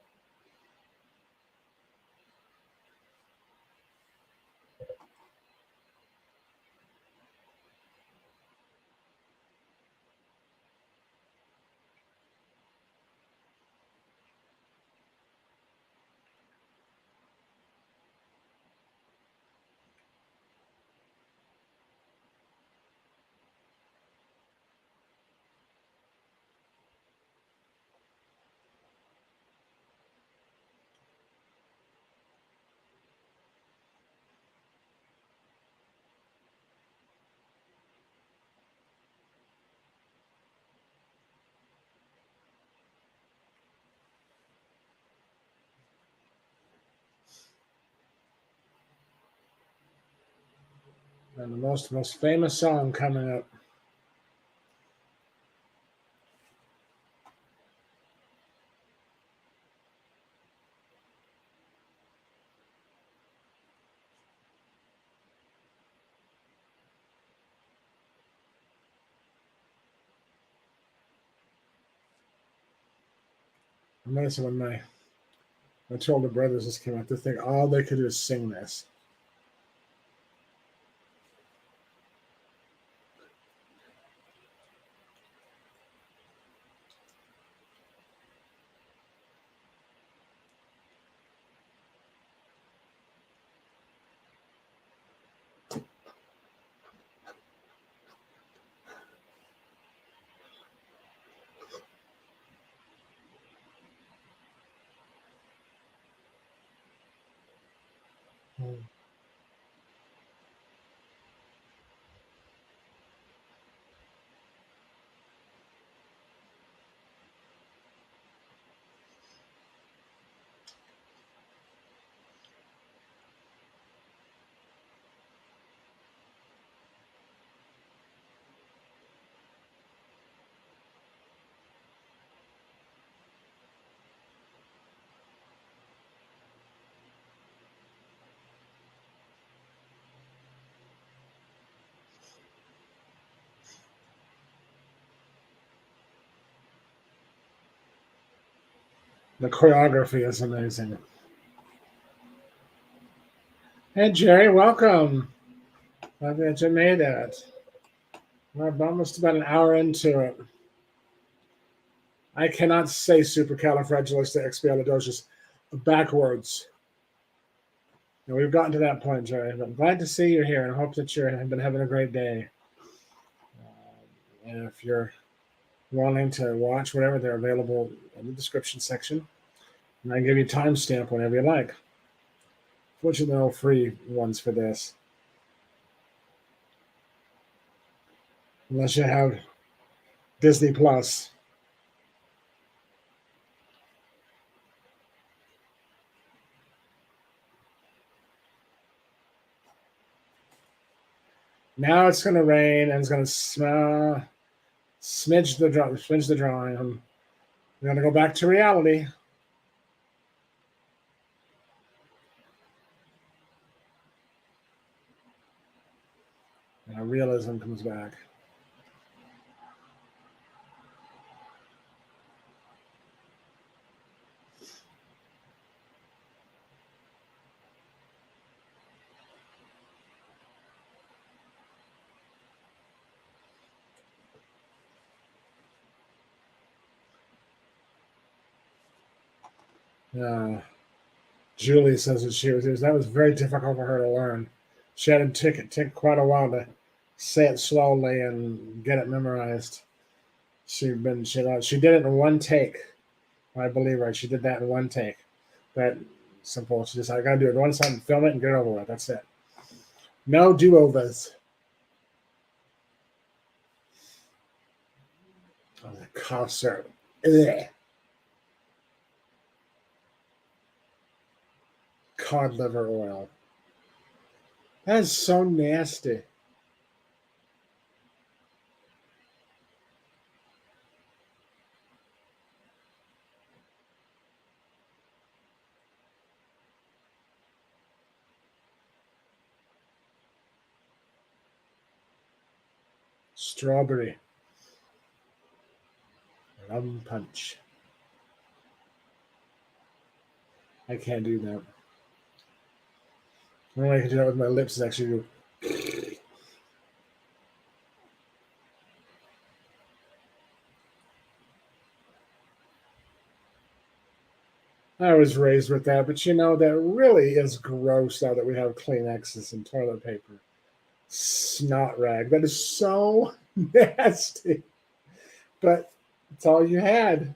Speaker 2: And the most famous song coming up. Amazing when my two older brothers just came out to think all they could do is sing this. The choreography is amazing. Hey Jerry, welcome. Glad that you made it. We're almost about an hour into it. I cannot say supercalifragilisticexpialidocious backwards. And we've gotten to that point, Jerry. I'm glad to see you here and hope that you've been having a great day. And if you're wanting to watch whatever, they're available in the description section. And I can give you a timestamp whenever you like. Fortunately, no free ones for this. Unless you have Disney Plus. Now it's going to rain and it's going to smidge the drawing. I'm going to go back to reality. And realism comes back. Julie says that was very difficult for her to learn. She had to take quite a while to say it slowly and get it memorized. She did it in one take. I believe right. She did that in one take. That simple. She just I gotta do it one time, film it, and get it over with. That's it. No do-overs. Oh, the cough syrup. Ugh. Cod liver oil. That is so nasty. Strawberry. Rum punch. I can't do that. The only way I can do that with my lips is actually do. I was raised with that, but that really is gross now that we have Kleenexes and toilet paper. Snot rag. That is so nasty. But it's all you had.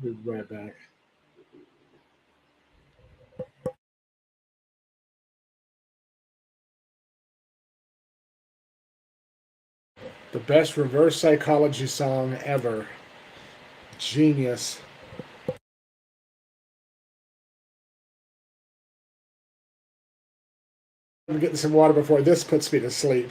Speaker 2: Be right back. The best reverse psychology song ever. Genius. I'm getting some water before this puts me to sleep.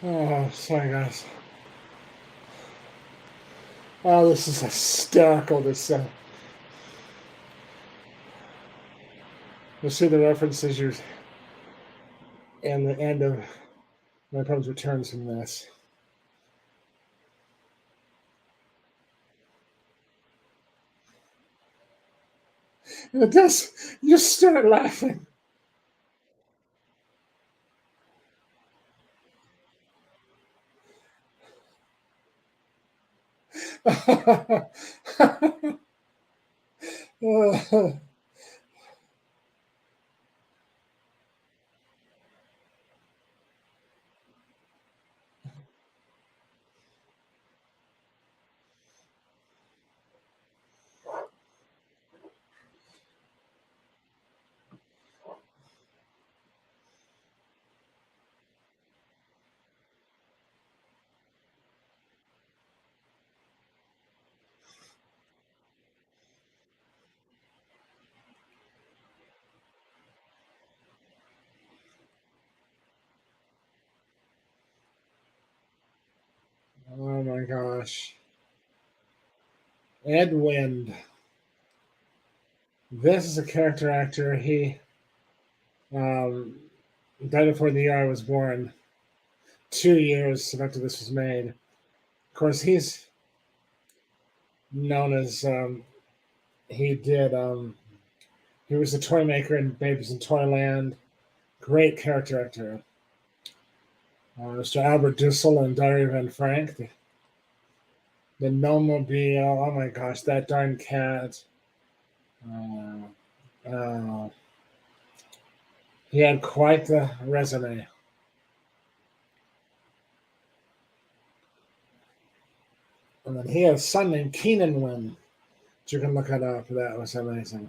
Speaker 2: Oh, sorry guys. Oh, this is hysterical. This you'll see the references you and the end of my Poppins returns from this. And it does. You just start laughing. Oh my gosh. Ed Wind. This is a character actor. He um, died before the year I was born. 2 years after this was made. Of course, he's known as he did. He was the toy maker in Babies in Toyland. Great character actor. Mr. Albert Dussel and Diary of Anne Frank. The Gnome-mobile. Oh my gosh, that darn cat. Uh, uh, he had quite the resume. And then he had a son named Keenan Wynn. You can look it up. That was amazing.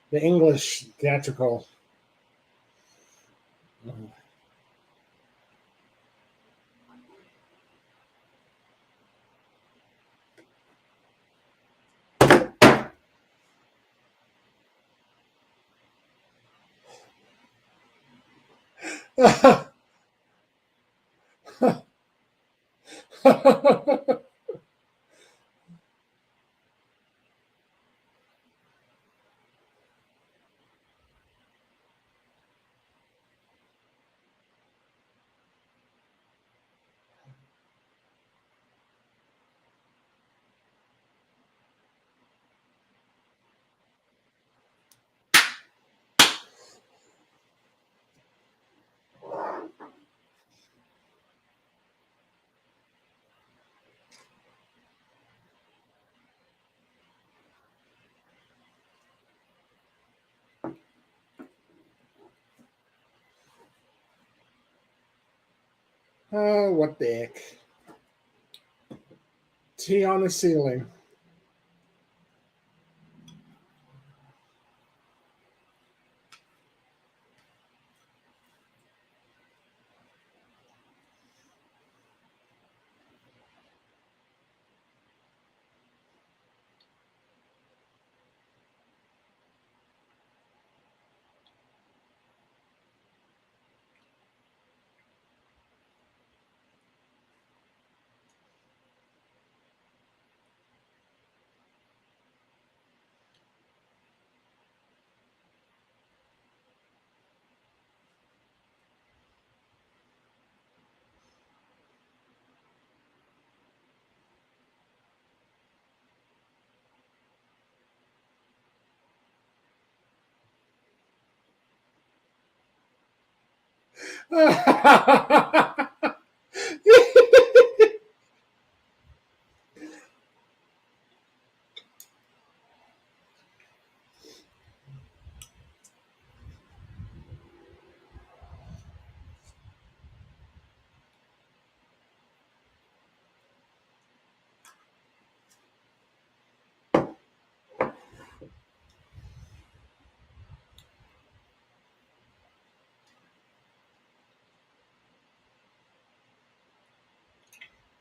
Speaker 2: The English theatrical. Oh, what the heck? Tea on the ceiling.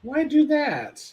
Speaker 2: Why do that?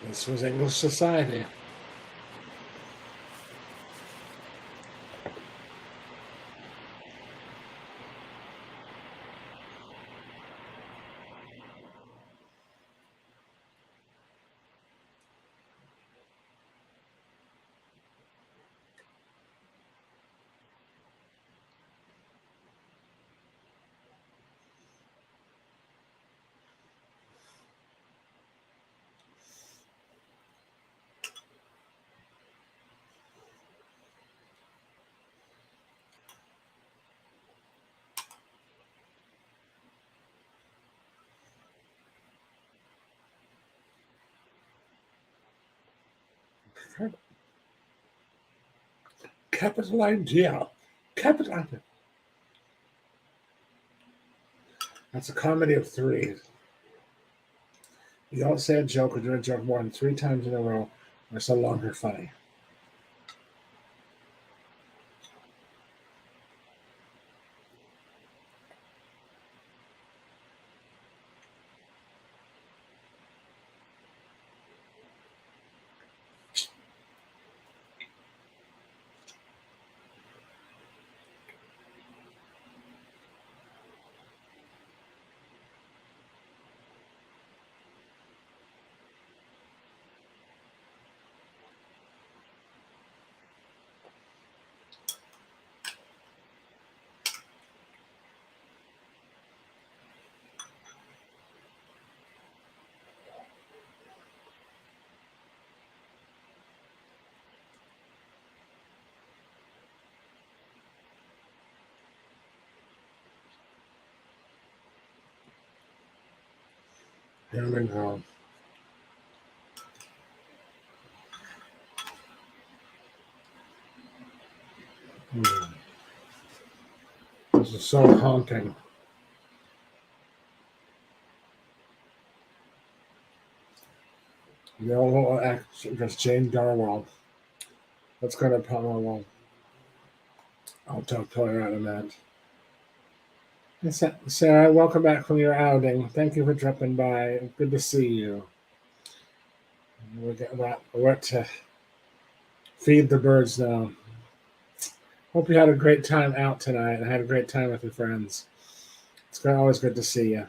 Speaker 2: This was English society. Capital idea. Capital idea. That's a comedy of three. You don't say a joke or do a joke more than 3 times in a row, or it's no longer funny. Here we go. This is so haunting. The old act against Jane Darwell. That's going to probably. I'll tell you out of that. Sarah, welcome back from your outing. Thank you for dropping by. Good to see you. We're to feed the birds now. Hope you had a great time out tonight and had a great time with your friends. It's always good to see you.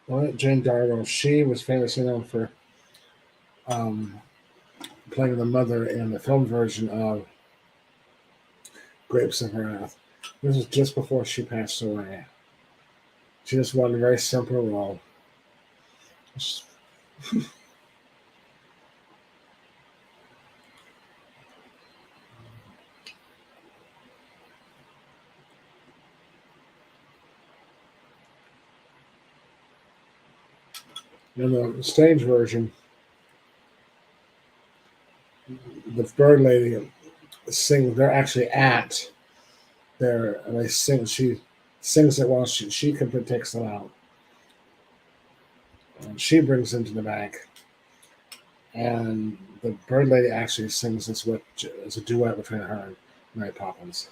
Speaker 2: Well, Jane Darwell, she was famously known for playing the mother in the film version of Grapes of Wrath. This was just before she passed away. She just won a very simple role. In the stage version, the bird lady sings. They're actually at there, and they sing. She sings it while she takes them out. And she brings them to the bank, and the bird lady actually sings this with as a duet between her and Mary Poppins.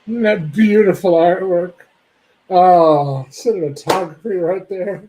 Speaker 2: Isn't that beautiful artwork? Oh, cinematography right there.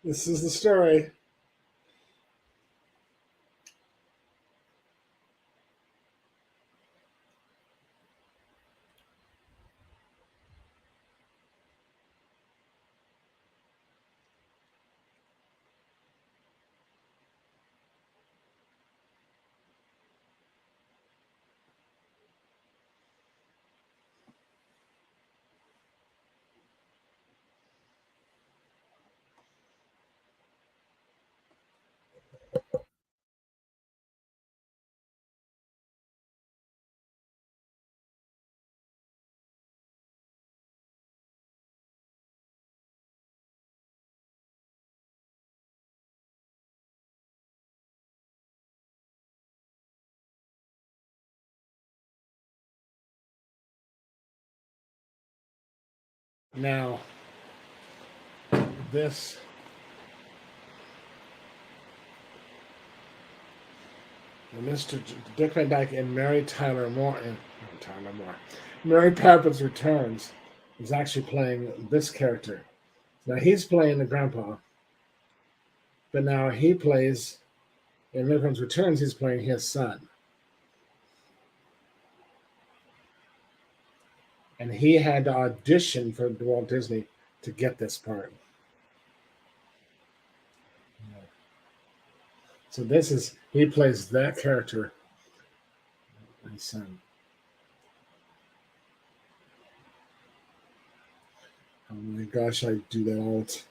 Speaker 2: This is the story. Now, this Mr. Dick Van Dyke and Mary Tyler Moore and Tyler Moore, Mary Poppins Returns is actually playing this character. Now he's playing the grandpa, but now he plays in Mary Poppins Returns. He's playing his son, and he had to audition for Walt Disney to get this part. So this is he plays that character, my son. Oh my gosh, I do that all the time.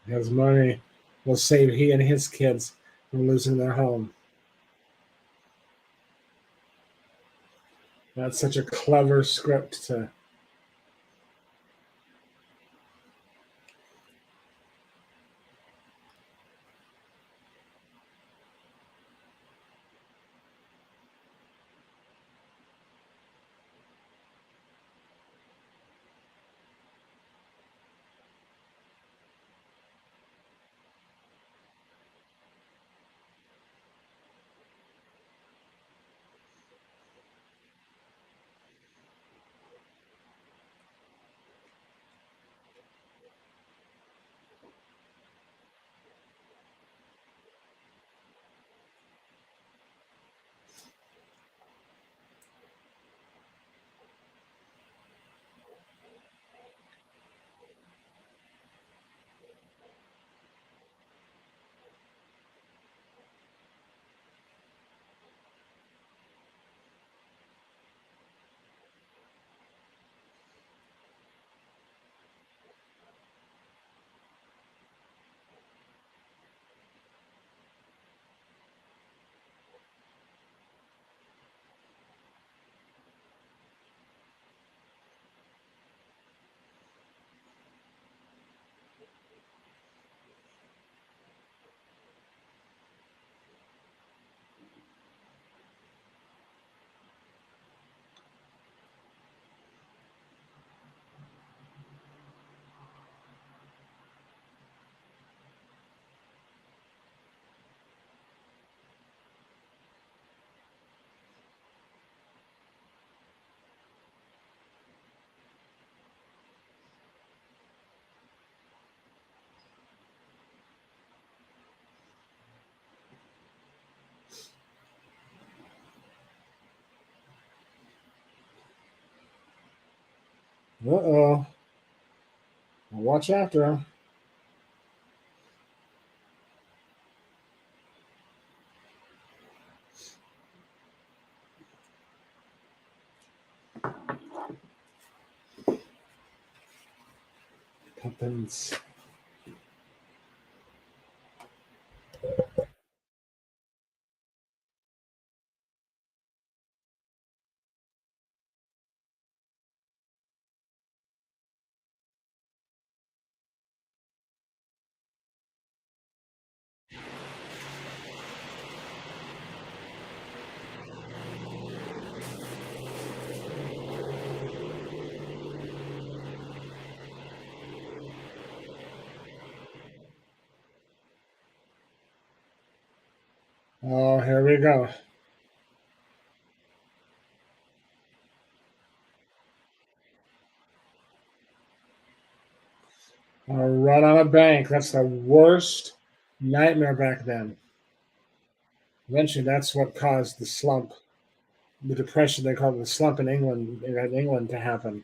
Speaker 2: His money will save he and his kids from losing their home. That's such a clever script to. Uh-oh. Watch after him. Poppins. Oh, here we go. Run on a bank. That's the worst nightmare back then. Eventually, that's what caused the slump, the depression they called it, the slump in England to happen.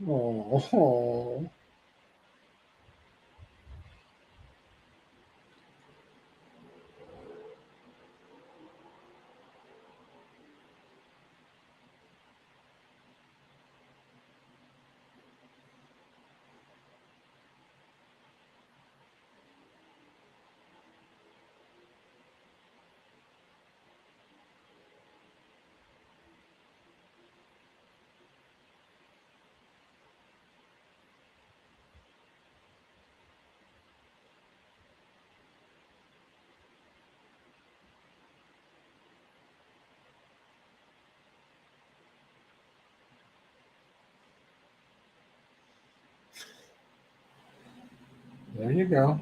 Speaker 2: Oh, there you go.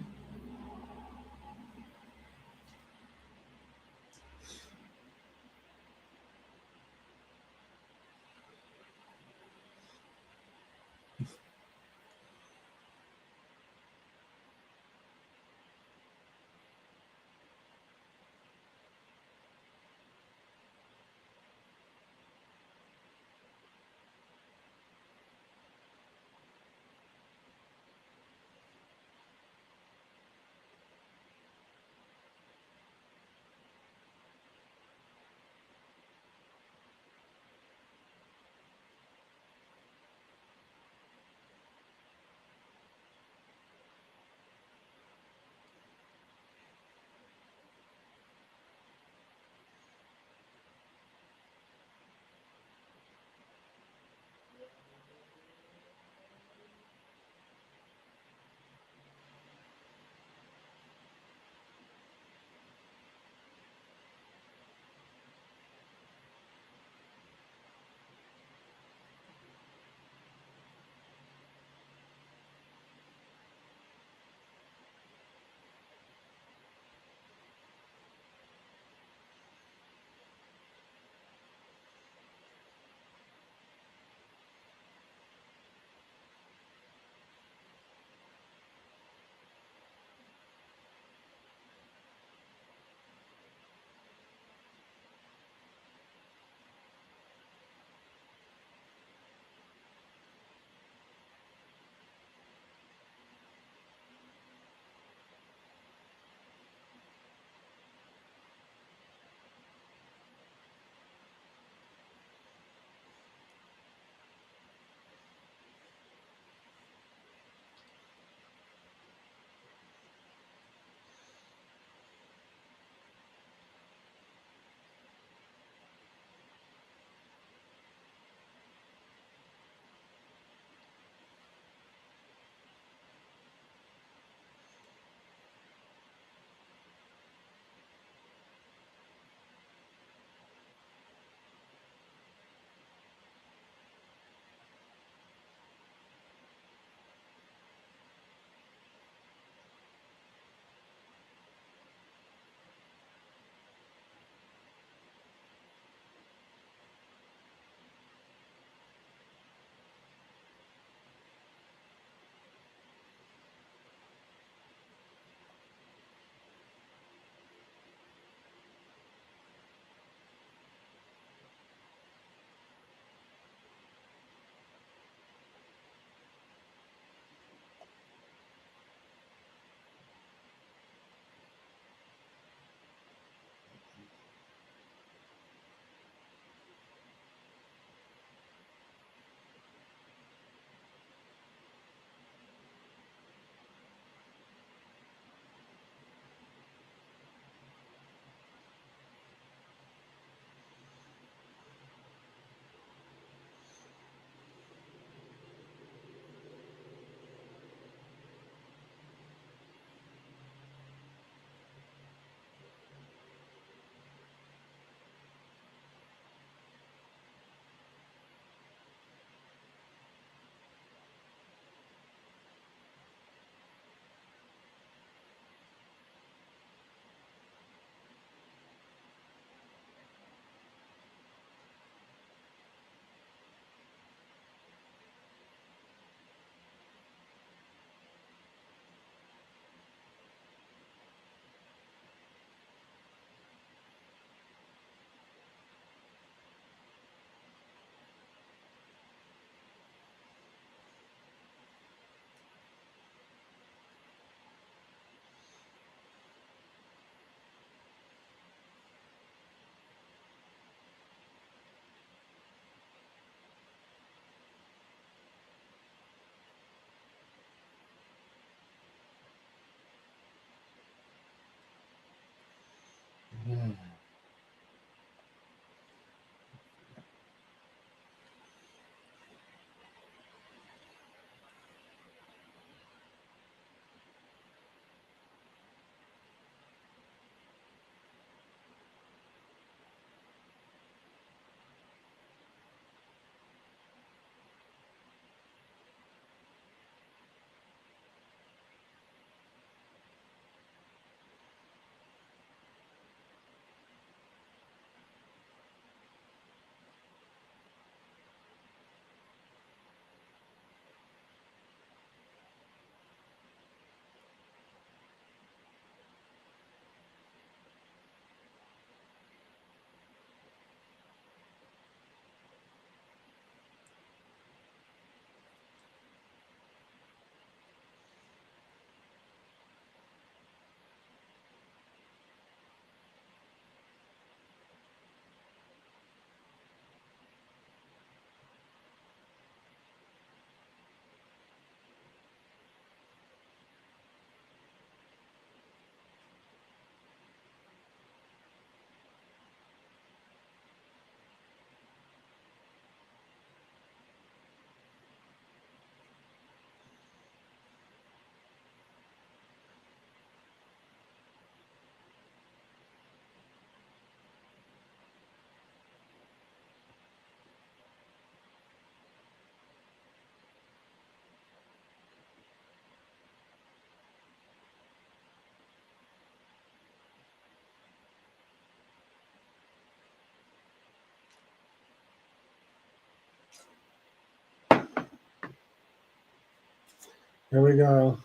Speaker 2: Here we go.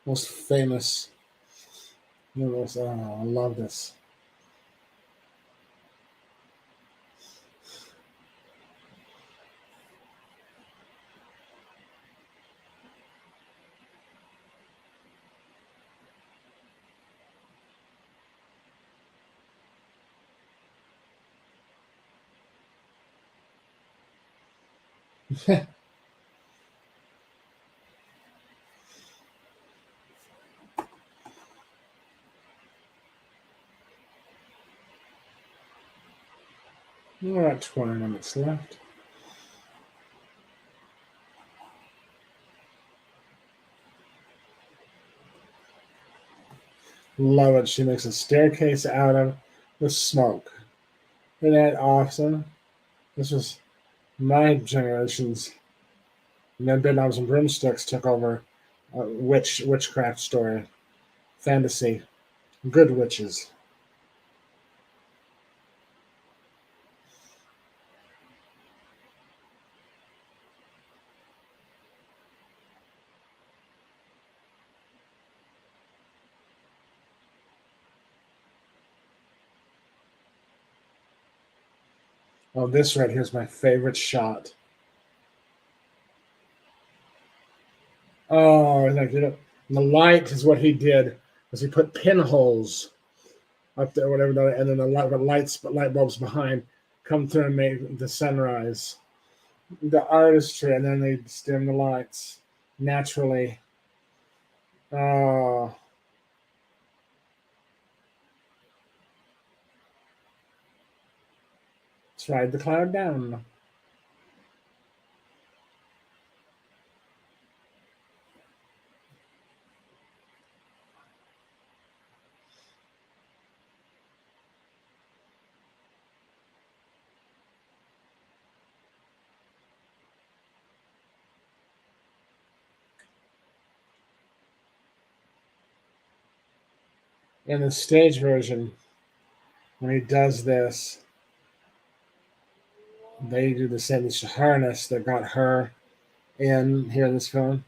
Speaker 2: Most famous. Oh, I love this. We're at 20 minutes left. Love it. She makes a staircase out of the smoke. Isn't that awesome? This was my generation's. And then Bedknobs and Broomsticks took over witchcraft story, fantasy, good witches. Oh, this right here is my favorite shot. Oh, like the light is what he did, was he put pinholes up there, whatever, and then the light bulbs behind come through and make the sunrise. The artistry, and then they dim the lights naturally. Oh, let's ride the cloud down. In the stage version, when he does this, they do the same. It's harness that got her in here in this film.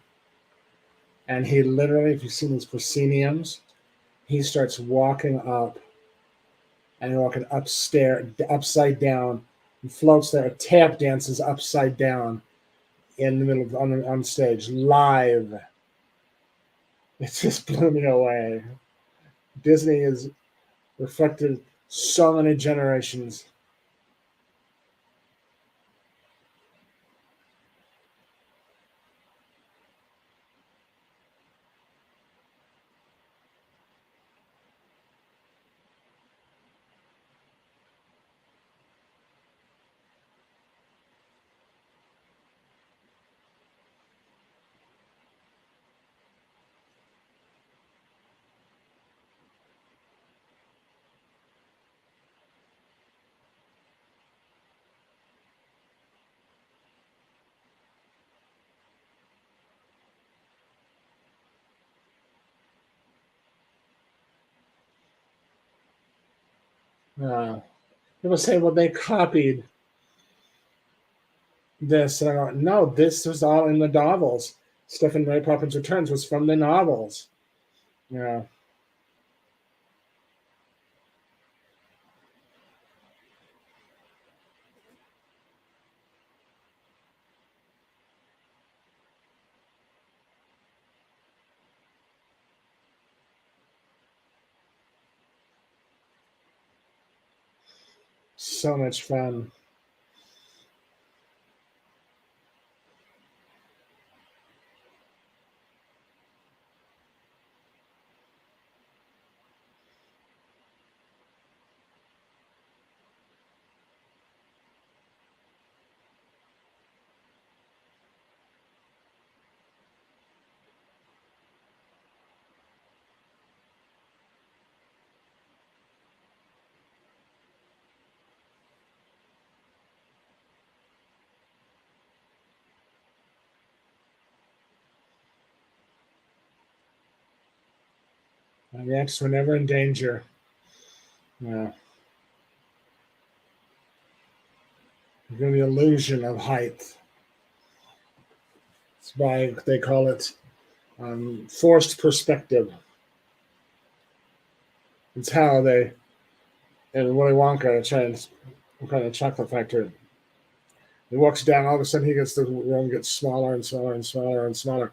Speaker 2: And he literally, if you've seen these prosceniums, he starts walking up and walking upstairs, upside down, and floats there, tap dances upside down in the middle of on stage live. It just blew me away. Disney has reflected so many generations. Uh, People say, well, they copied this. And I go, no, this was all in the novels. Stuff in Mary Poppins Returns was from the novels. Yeah, so much fun. The acts were never in danger. Yeah. Give the illusion of height. by they call it forced perspective. It's how they in Willy Wonka trying kind of chocolate factory. He walks down, all of a sudden he gets the room gets smaller and smaller and smaller and smaller.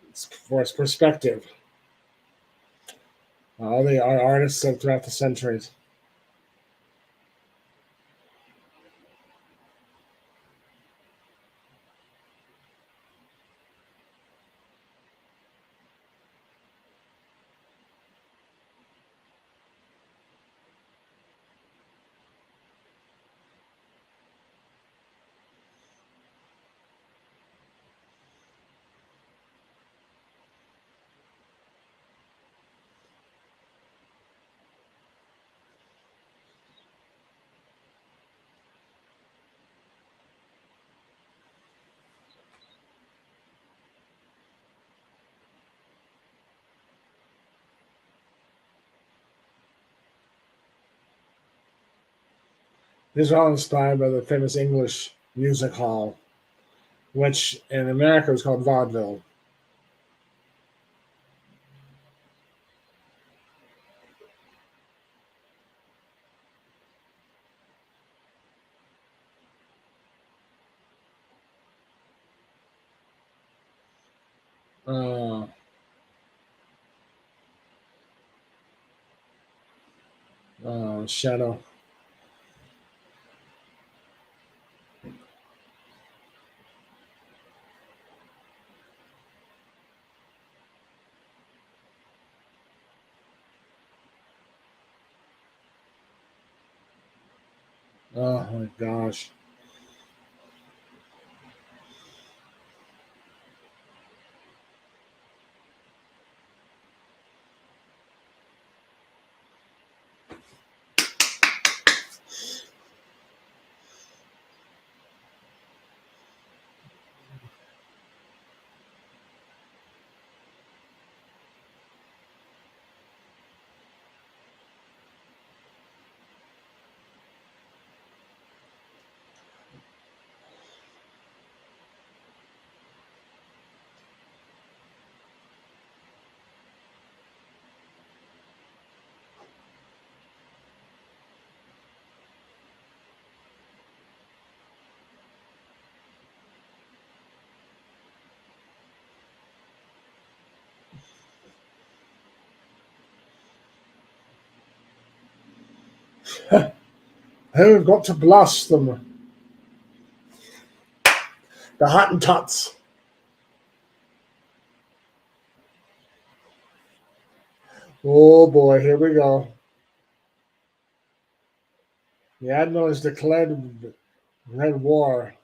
Speaker 2: It's forced perspective. All the artists throughout the centuries. These are all inspired by the famous English music hall, which in America was called vaudeville. Uh, Shadow. Oh my gosh. Hey, we've got to blast them. The Hottentots. Oh boy, here we go. The Admiral has declared red war.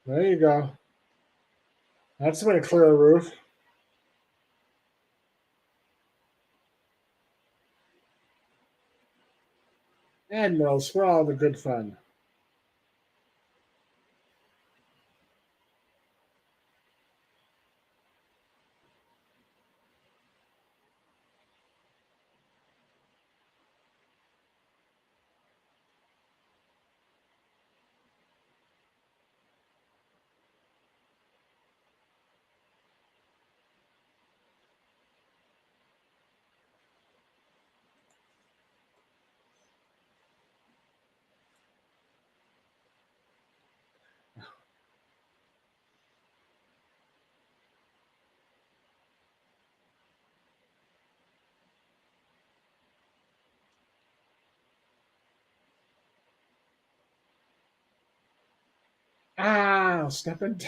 Speaker 2: There you go. That's the way to clear a roof. Admirals for all the good fun. Ah, step it.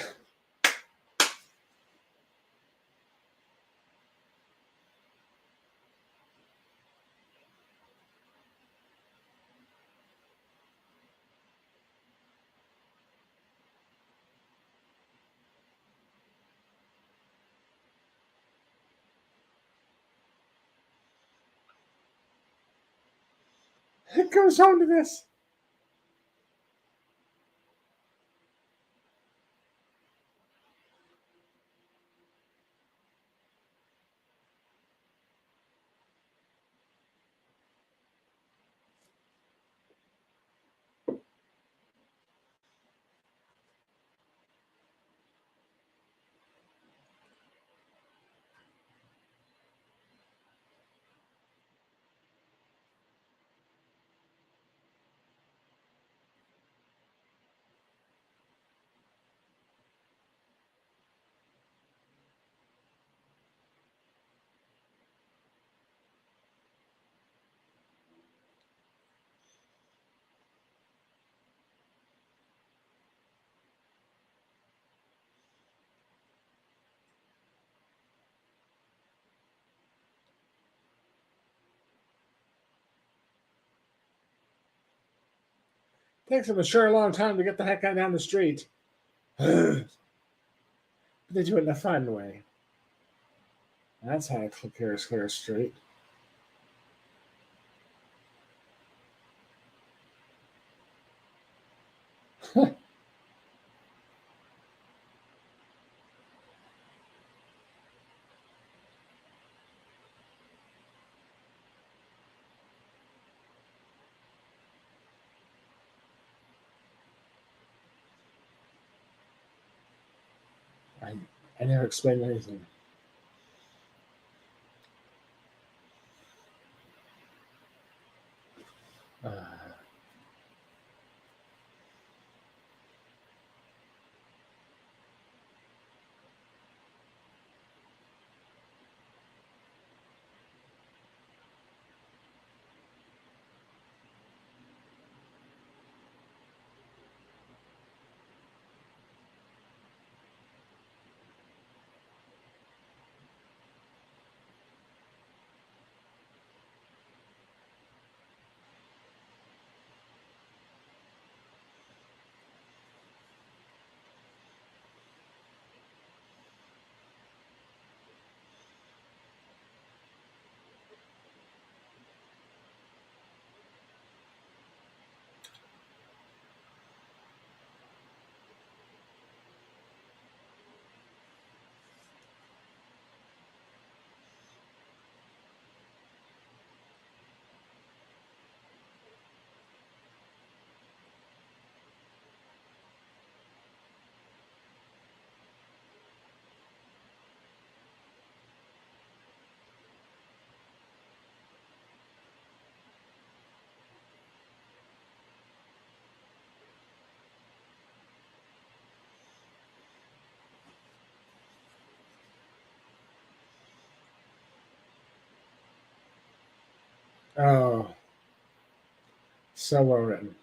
Speaker 2: It goes on to this. Takes them a sure long time to get the heck out down the street. But they do it in a fun way. That's how to clear a street. I, I never explained anything. Uh, oh, so well written.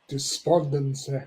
Speaker 2: Despondency.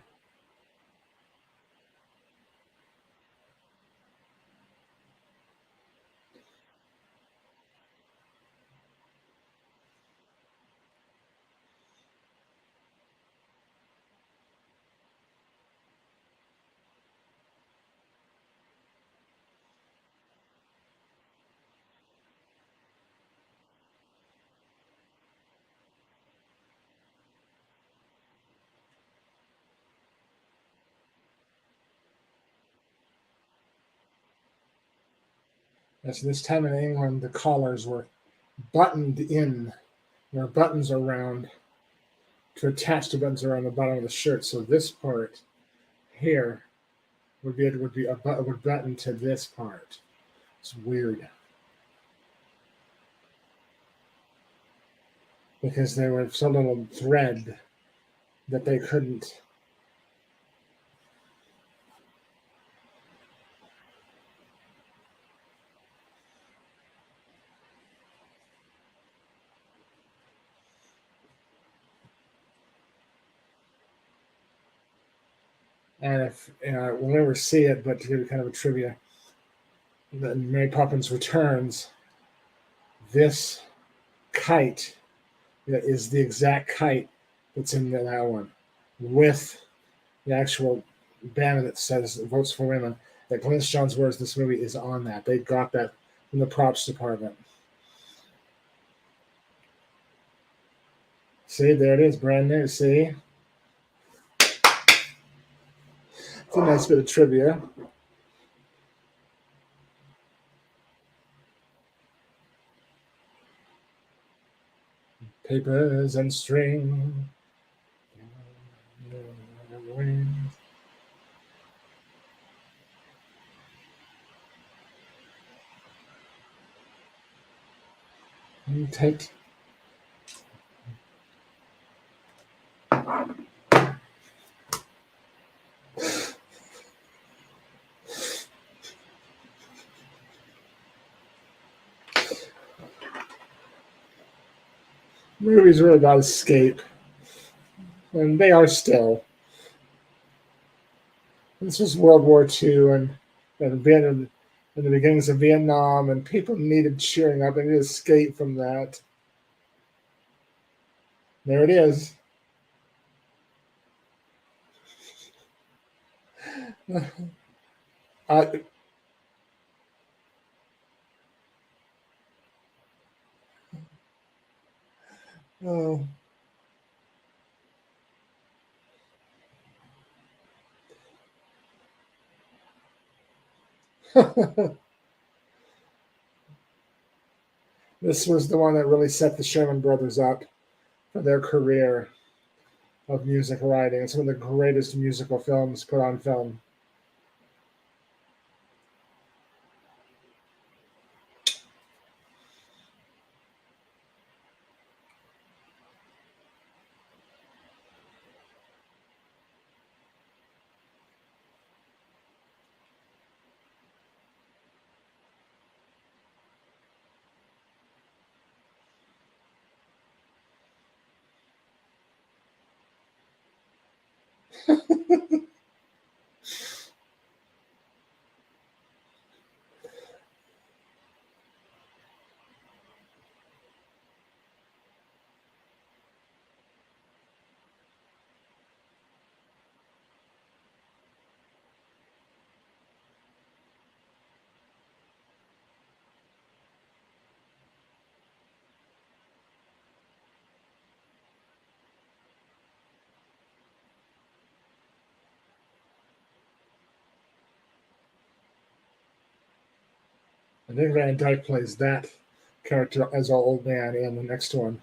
Speaker 2: As this time in England, the collars were buttoned in. There are buttons around to attach the buttons around the bottom of the shirt. So this part here would be a button would button to this part. It's weird because they were so little thread that they couldn't. And if we'll never see it, but to give you kind of a trivia, that Mary Poppins Returns, this kite is the exact kite that's in that one, with the actual banner that says "Votes for Women." That Glynis Johns wears this movie is on that. They got that from the props department. See, there it is, brand new. See, it's a nice bit of trivia. Papers and string. Take. Movies are about escape, and they are still. This was World War II, and the beginnings of Vietnam, and people needed cheering up. They needed to escape from that. There it is. uh, oh. This was the one that really set the Sherman brothers up for their career of music writing. It's one of the greatest musical films put on film. I think Van Dyke plays that character as our old man in the next one.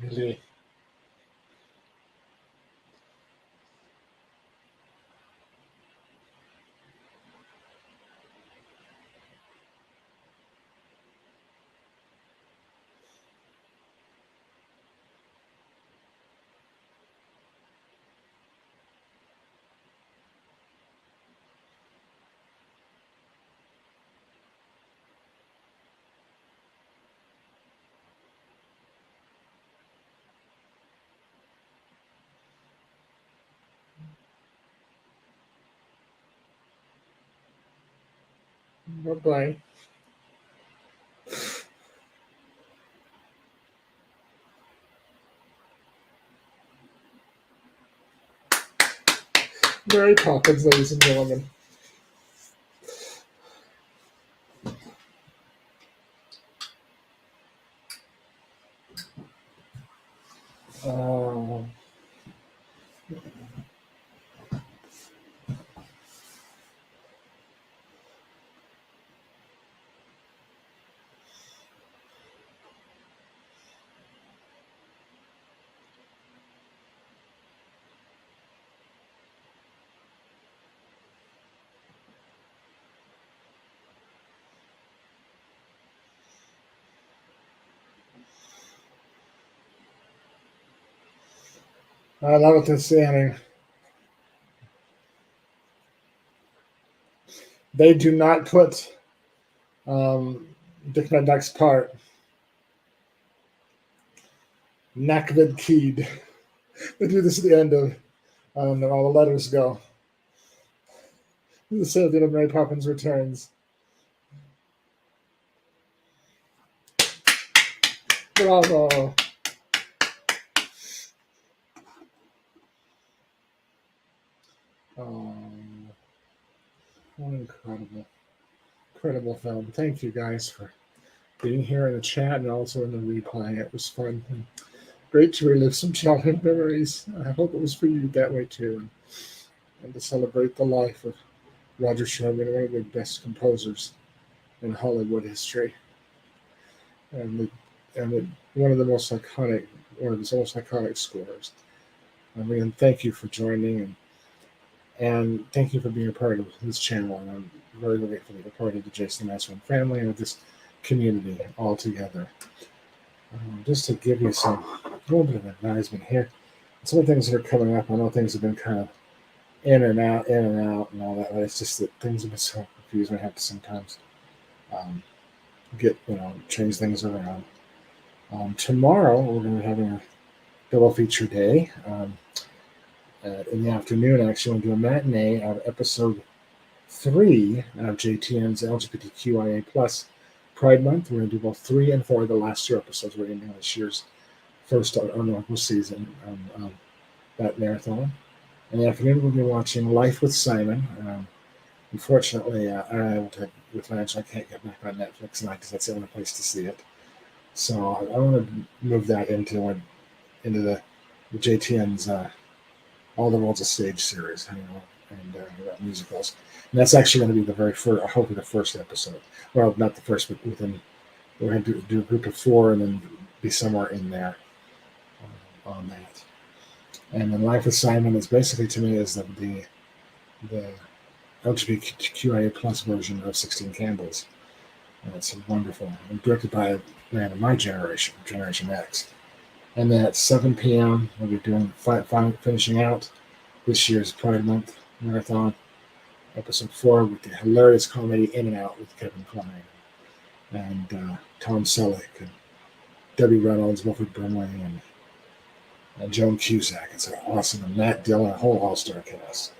Speaker 2: Really. Bye-bye. Mary Poppins, ladies and gentlemen. Uh, I love what they're saying. They do not put Dick Van Dyke's part. Nakvid Keed. They do this at the end of and all the letters go. The saving of Mary Poppins Returns. Bravo. What an incredible film. Thank you guys for being here in the chat and also in the replay. It was fun and great to relive some childhood memories. I hope it was for you that way too. And to celebrate the life of Roger Sherman, one of the best composers in Hollywood history. And one of his most iconic scores. Again, thank you for joining and thank you for being a part of this channel. And I'm very grateful to be a part of the Jason Massman family and of this community all together. Just to give you a little bit of advisement here. Some of the things that are coming up, I know things have been kind of in and out, and all that, but it's just that things have been so confusing. I have to sometimes change things around. Tomorrow, we're going to be having a double feature day. In the afternoon, I actually want to do a matinee of episode 3 of JTN's LGBTQIA plus Pride Month. We're going to do both 3 and 4 of the last year episodes. We're ending this year's first inaugural season that marathon. In the afternoon, we'll be watching Life with Simon. Unfortunately, with financial, I can't get back on Netflix tonight because that's the only place to see it. So I want to move that into the JTN's All the World's a Stage series, and about musicals. And that's actually going to be the very first, hopefully the first episode. Well, not the first, but we're going to do a group of 4 and then be somewhere in there on that. And then Life with Simon is basically, to me, is the LGBTQIA plus version of 16 Candles. And it's wonderful. And directed by a man of my generation, Generation X. And then at 7 p.m., we'll be finishing out this year's Pride Month marathon, episode 4, with the hilarious comedy In and Out with Kevin Kline. and Tom Selleck and Debbie Reynolds, Wilford Brimley, and Joan Cusack. It's awesome. And Matt Dillon, a whole all-star cast.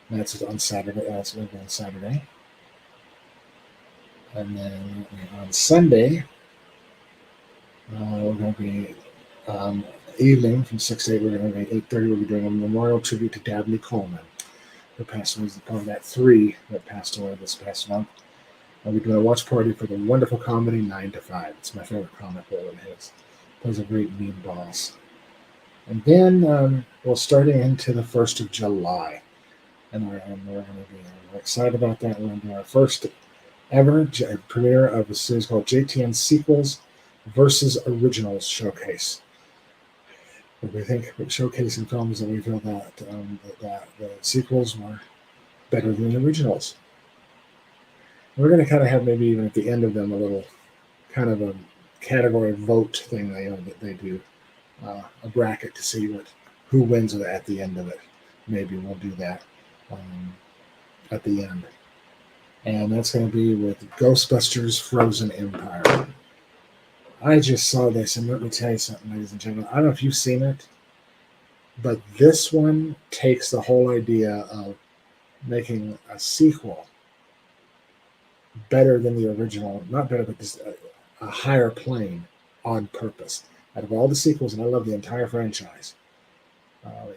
Speaker 2: And that's on Saturday. That's going to be on Saturday. And then on Sunday, we're going to be evening from 6 to 8. We're going to be 8:30. We'll be doing a memorial tribute to Dabney Coleman, who passed away as part of that 3 that passed away this past month. I'll be doing a watch party for the wonderful comedy 9 to 5. It's my favorite comic role of his. Plays a great mean boss. And then we're starting into the 1st of July. And we're going to be excited about that. We're going to do our first ever premiere of a series called JTN Sequels versus Originals Showcase. We think showcasing films that we feel that the sequels were better than the originals. We're going to kind of have maybe even at the end of them a little kind of a category vote thing that they do, a bracket to see who wins at the end of it. Maybe we'll do that at the end. And that's going to be with Ghostbusters Frozen Empire. I just saw this, and let me tell you something, ladies and gentlemen. I don't know if you've seen it, but this one takes the whole idea of making a sequel better than the original. Not better, but just a higher plane on purpose. Out of all the sequels, and I love the entire franchise,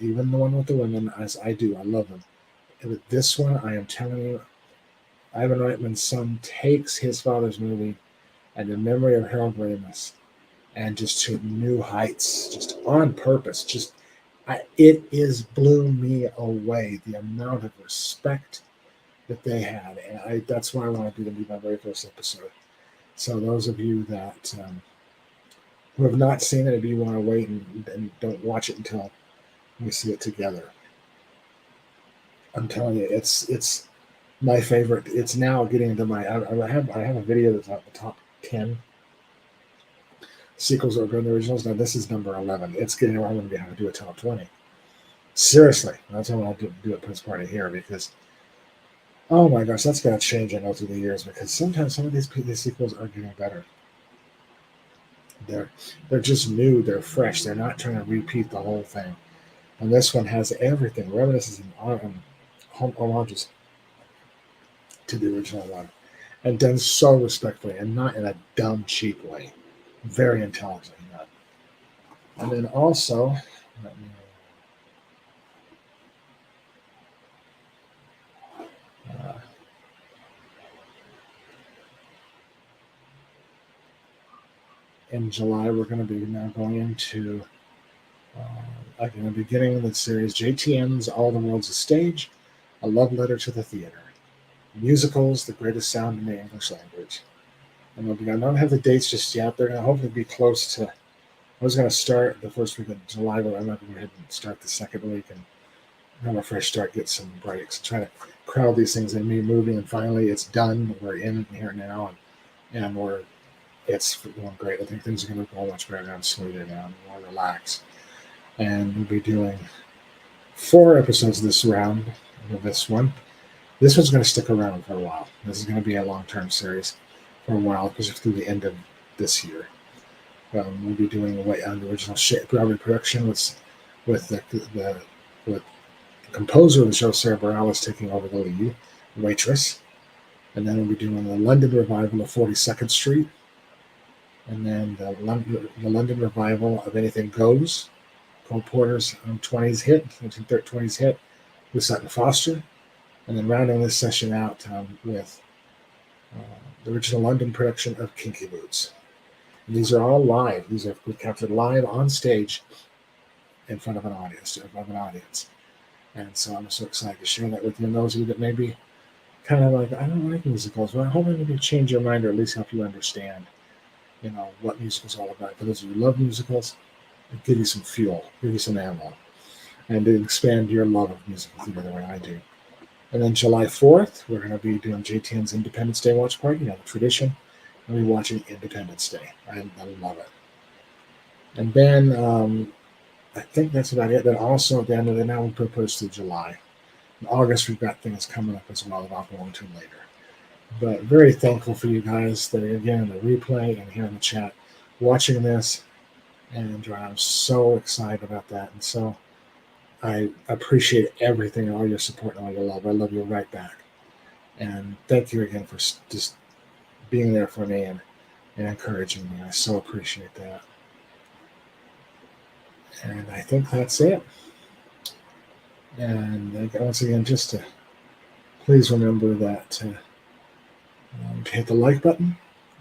Speaker 2: even the one with the women, as I do, I love them. And with this one, I am telling you, Ivan Reitman's son takes his father's movie and In Memory of Harold Ramis and just to new heights, just on purpose. It blew me away, the amount of respect that they had. And that's why I wanted to do my very first episode. So those of you that who have not seen it, if you want to wait and don't watch it until we see it together, I'm telling you, it's my favorite. It's now getting into my. I have a video that's at the top 10 sequels that are good in the originals. Now this is number 11. It's getting around. I'm going to have to do a top 20. Seriously, that's why I want to do a Prince Party here, because oh my gosh, that's going to change. I know through the years, because sometimes some of these sequels are getting better. They're just new. They're fresh. They're not trying to repeat the whole thing. And this one has everything, reminiscences and homages to the original one, and done so respectfully and not in a dumb, cheap way. Very intelligently done. And then also, in July, we're going to be now going into in the beginning of the series, JTN's All the World's a Stage, A Love Letter to the Theater. Musicals, the greatest sound in the English language. And I don't have the dates just yet. They're going to hopefully be close to. I was going to start the first week of July, but I'm not going to go ahead and start the second week and have a fresh start, get some breaks, try to crowd these things in me moving, and finally it's done. We're in here now, and it's going great. I think things are going to go much better. I'm smoother now, more relaxed. And we'll be doing 4 episodes this round of this one. This one's going to stick around for a while. This is going to be a long-term series for a while, because through the end of this year. We'll be doing the original Broadway production with the composer of the show, Sarah Bareilles, taking over the lead, Waitress. And then we'll be doing the London revival of 42nd Street. And then the London revival of Anything Goes, Cole Porter's 1920s hit with Sutton Foster. And then rounding this session out with the original London production of Kinky Boots. And these are all live. These are captured live on stage in front of an audience. And so I'm so excited to share that with you. And those of you that may be kind of like, I don't like musicals, well, I hope maybe change your mind, or at least help you understand, what musicals are all about. For those of you who love musicals, it'll give you some fuel, give you some ammo, and to expand your love of musical theater the way I do. And then July 4th, we're going to be doing JTN's Independence Day watch party, the tradition. We'll be watching Independence Day. I love it. And then I think that's about it. Then also at the end of the now we'll put us through July. In August, we've got things coming up as well that I'll go into later. But very thankful for you guys that are again in the replay and here in the chat watching this. And I'm so excited about that. And so I appreciate everything, all your support and all your love. I love you right back. And thank you again for just being there for me and encouraging me. I so appreciate that. And I think that's it. And once again, just to please remember that hit the like button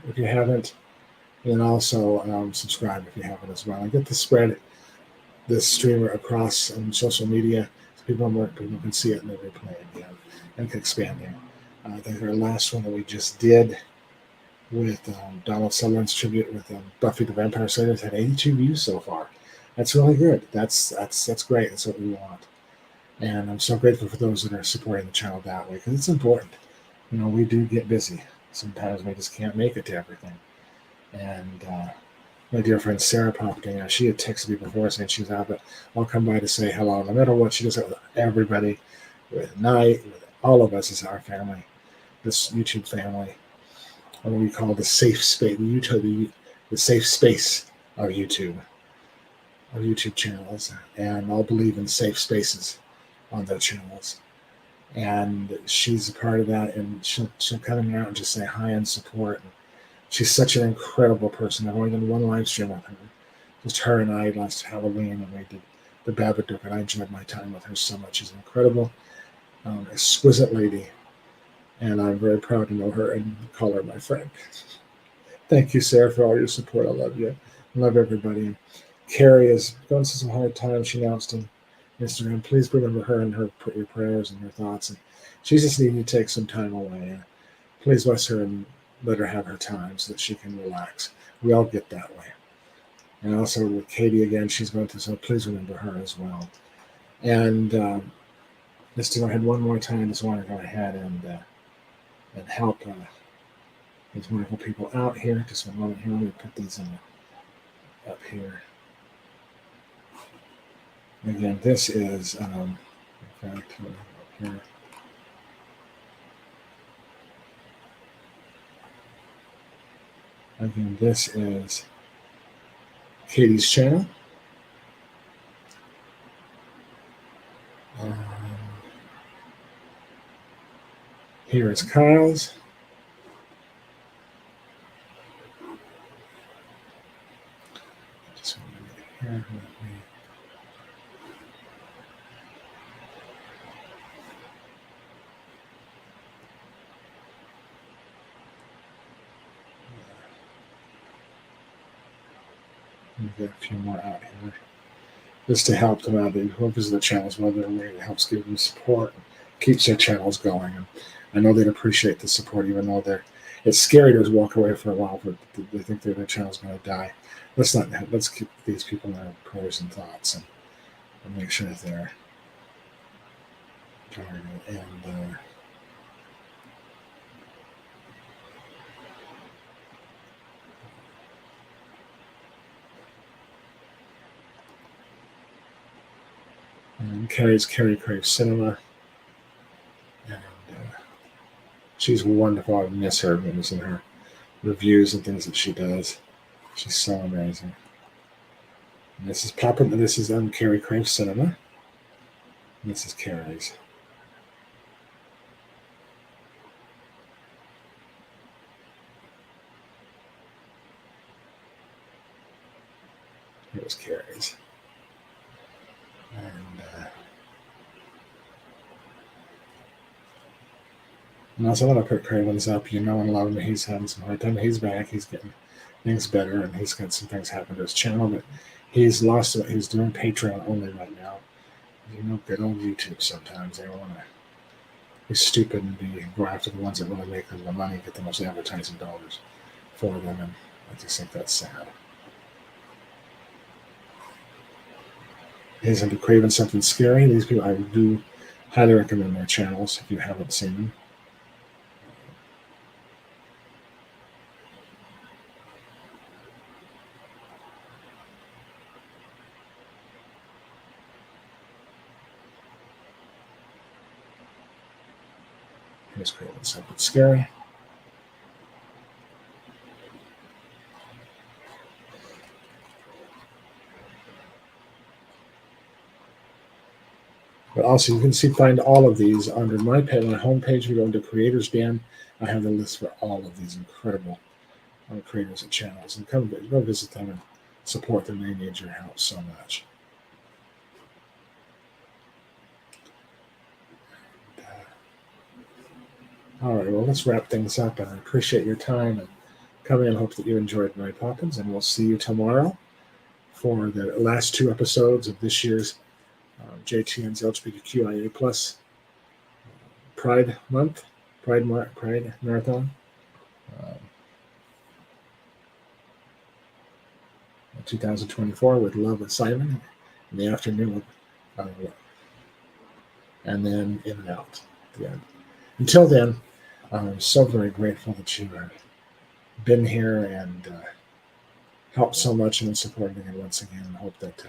Speaker 2: if you haven't, and also subscribe if you haven't as well. And get the spread this streamer across social media so more people can see it and they replay it again and expanding. I think our last one that we just did with Donald Sutherland's tribute with Buffy the Vampire Slayer has had 82 views so far. That's really good. That's great. That's what we want. And I'm so grateful for those that are supporting the channel that way because it's important. We do get busy. Sometimes we just can't make it to everything. And my dear friend Sarah popped in. She had texted me before saying she was out, but I'll come by to say hello. No matter what, she does it with everybody, with Night, with all of us as our family, this YouTube family, what we call the safe space, the safe space of YouTube channels, and I'll believe in safe spaces on their channels. And she's a part of that, and she'll come out and just say hi and support. And she's such an incredible person. I've only done one live stream with her, just her and I last Halloween, and we did the Babadook, and I enjoyed my time with her so much. She's an incredible, exquisite lady, and I'm very proud to know her and call her my friend. Thank you, Sarah, for all your support. I love you. I love everybody. And Carrie is going through some hard times. She announced on Instagram. Please remember her and your prayers and your thoughts. And she's just needing to take some time away. Please bless her and let her have her time so that she can relax. We all get that way. And also with Katie again, she's going through, so please remember her as well. And just to go ahead one more time, just want to go ahead and help these wonderful people out here. Just one moment here. Let me put these up here. Again, this is in fact up here. Again, this is Katie's channel. Here is Kyle's. Just want to get here. Let me get a few more out here. Just to help them out, who visit the channels, whether it helps give them support, keeps their channels going. And I know they'd appreciate the support, even though it's scary to just walk away for a while, but they think their channel's going to die. Let's keep these people in our prayers and thoughts and make sure that they're targeted. And Carrie's Carrie Crave Cinema. And she's wonderful. I miss her and her reviews and things that she does. She's so amazing. And this is Poppins. This is Carrie Crave Cinema. And this is Carrie's. Here's Carrie's. And also want to put Craven's up. And love him. He's having some hard time. He's back. He's getting things better, and he's got some things happen to his channel. But he's lost it. He's doing Patreon only right now. Good old YouTube. Sometimes they want to be stupid and go after the ones that really make them the money, get the most advertising dollars for them, and I just think that's sad. He's into Craven Something Scary. These people, I do highly recommend their channels if you haven't seen them. Here's Craven Something Scary. But also, you can find all of these under my homepage. We go into Creators Den. I have the list for all of these incredible creators and channels, and go visit them and support them. They need your help so much. All right, well, let's wrap things up. And I appreciate your time and coming and hope that you enjoyed my Poppins. And we'll see you tomorrow for the last 2 episodes of this year's JTN's LGBTQIA plus Pride Month, Pride Marathon. 2024 with Love with Simon in the afternoon, and then in and out at the end. Until then, I'm so very grateful that you have been here and helped so much and supported me once again. And hope that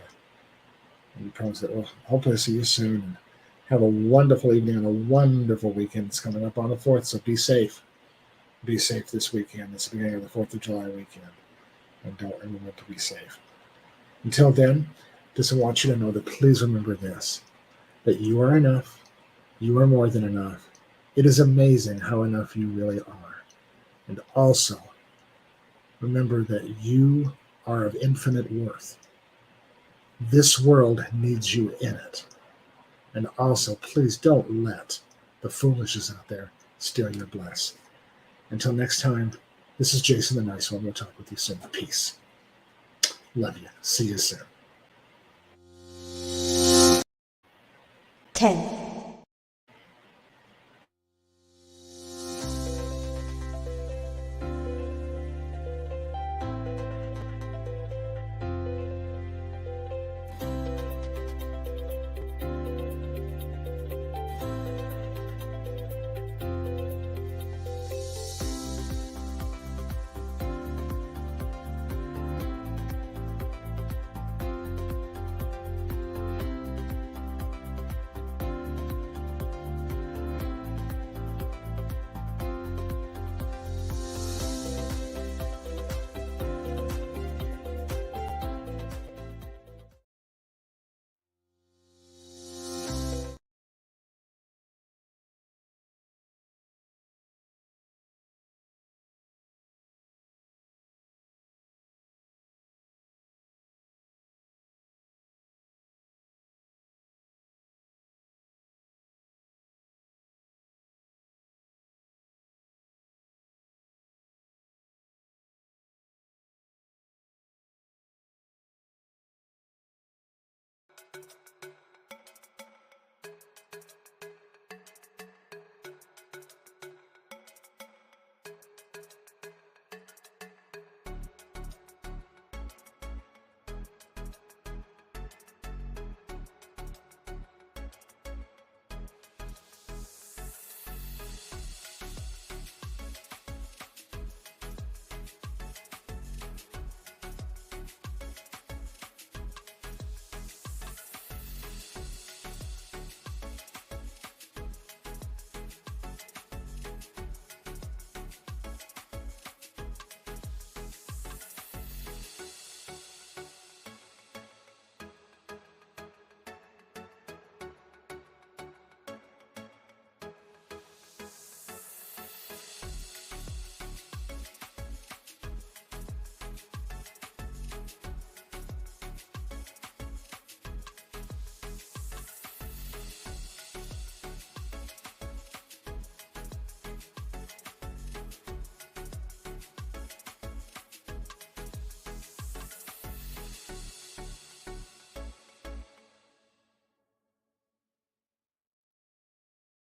Speaker 2: you promise that we'll hopefully see you soon and have a wonderful evening and a wonderful weekend. It's coming up on the 4th, so be safe. Be safe this weekend. It's the beginning of the 4th of July weekend. And don't remember to be safe. Until then, just want you to know that please remember this, that you are enough. You are more than enough. It is amazing how enough you really are. And also, remember that you are of infinite worth. This world needs you in it. And also, please don't let the foolishness out there steal your bliss. Until next time, this is Jason the Nice One. We'll talk with you soon. Peace. Love you. See you soon.
Speaker 1: 10,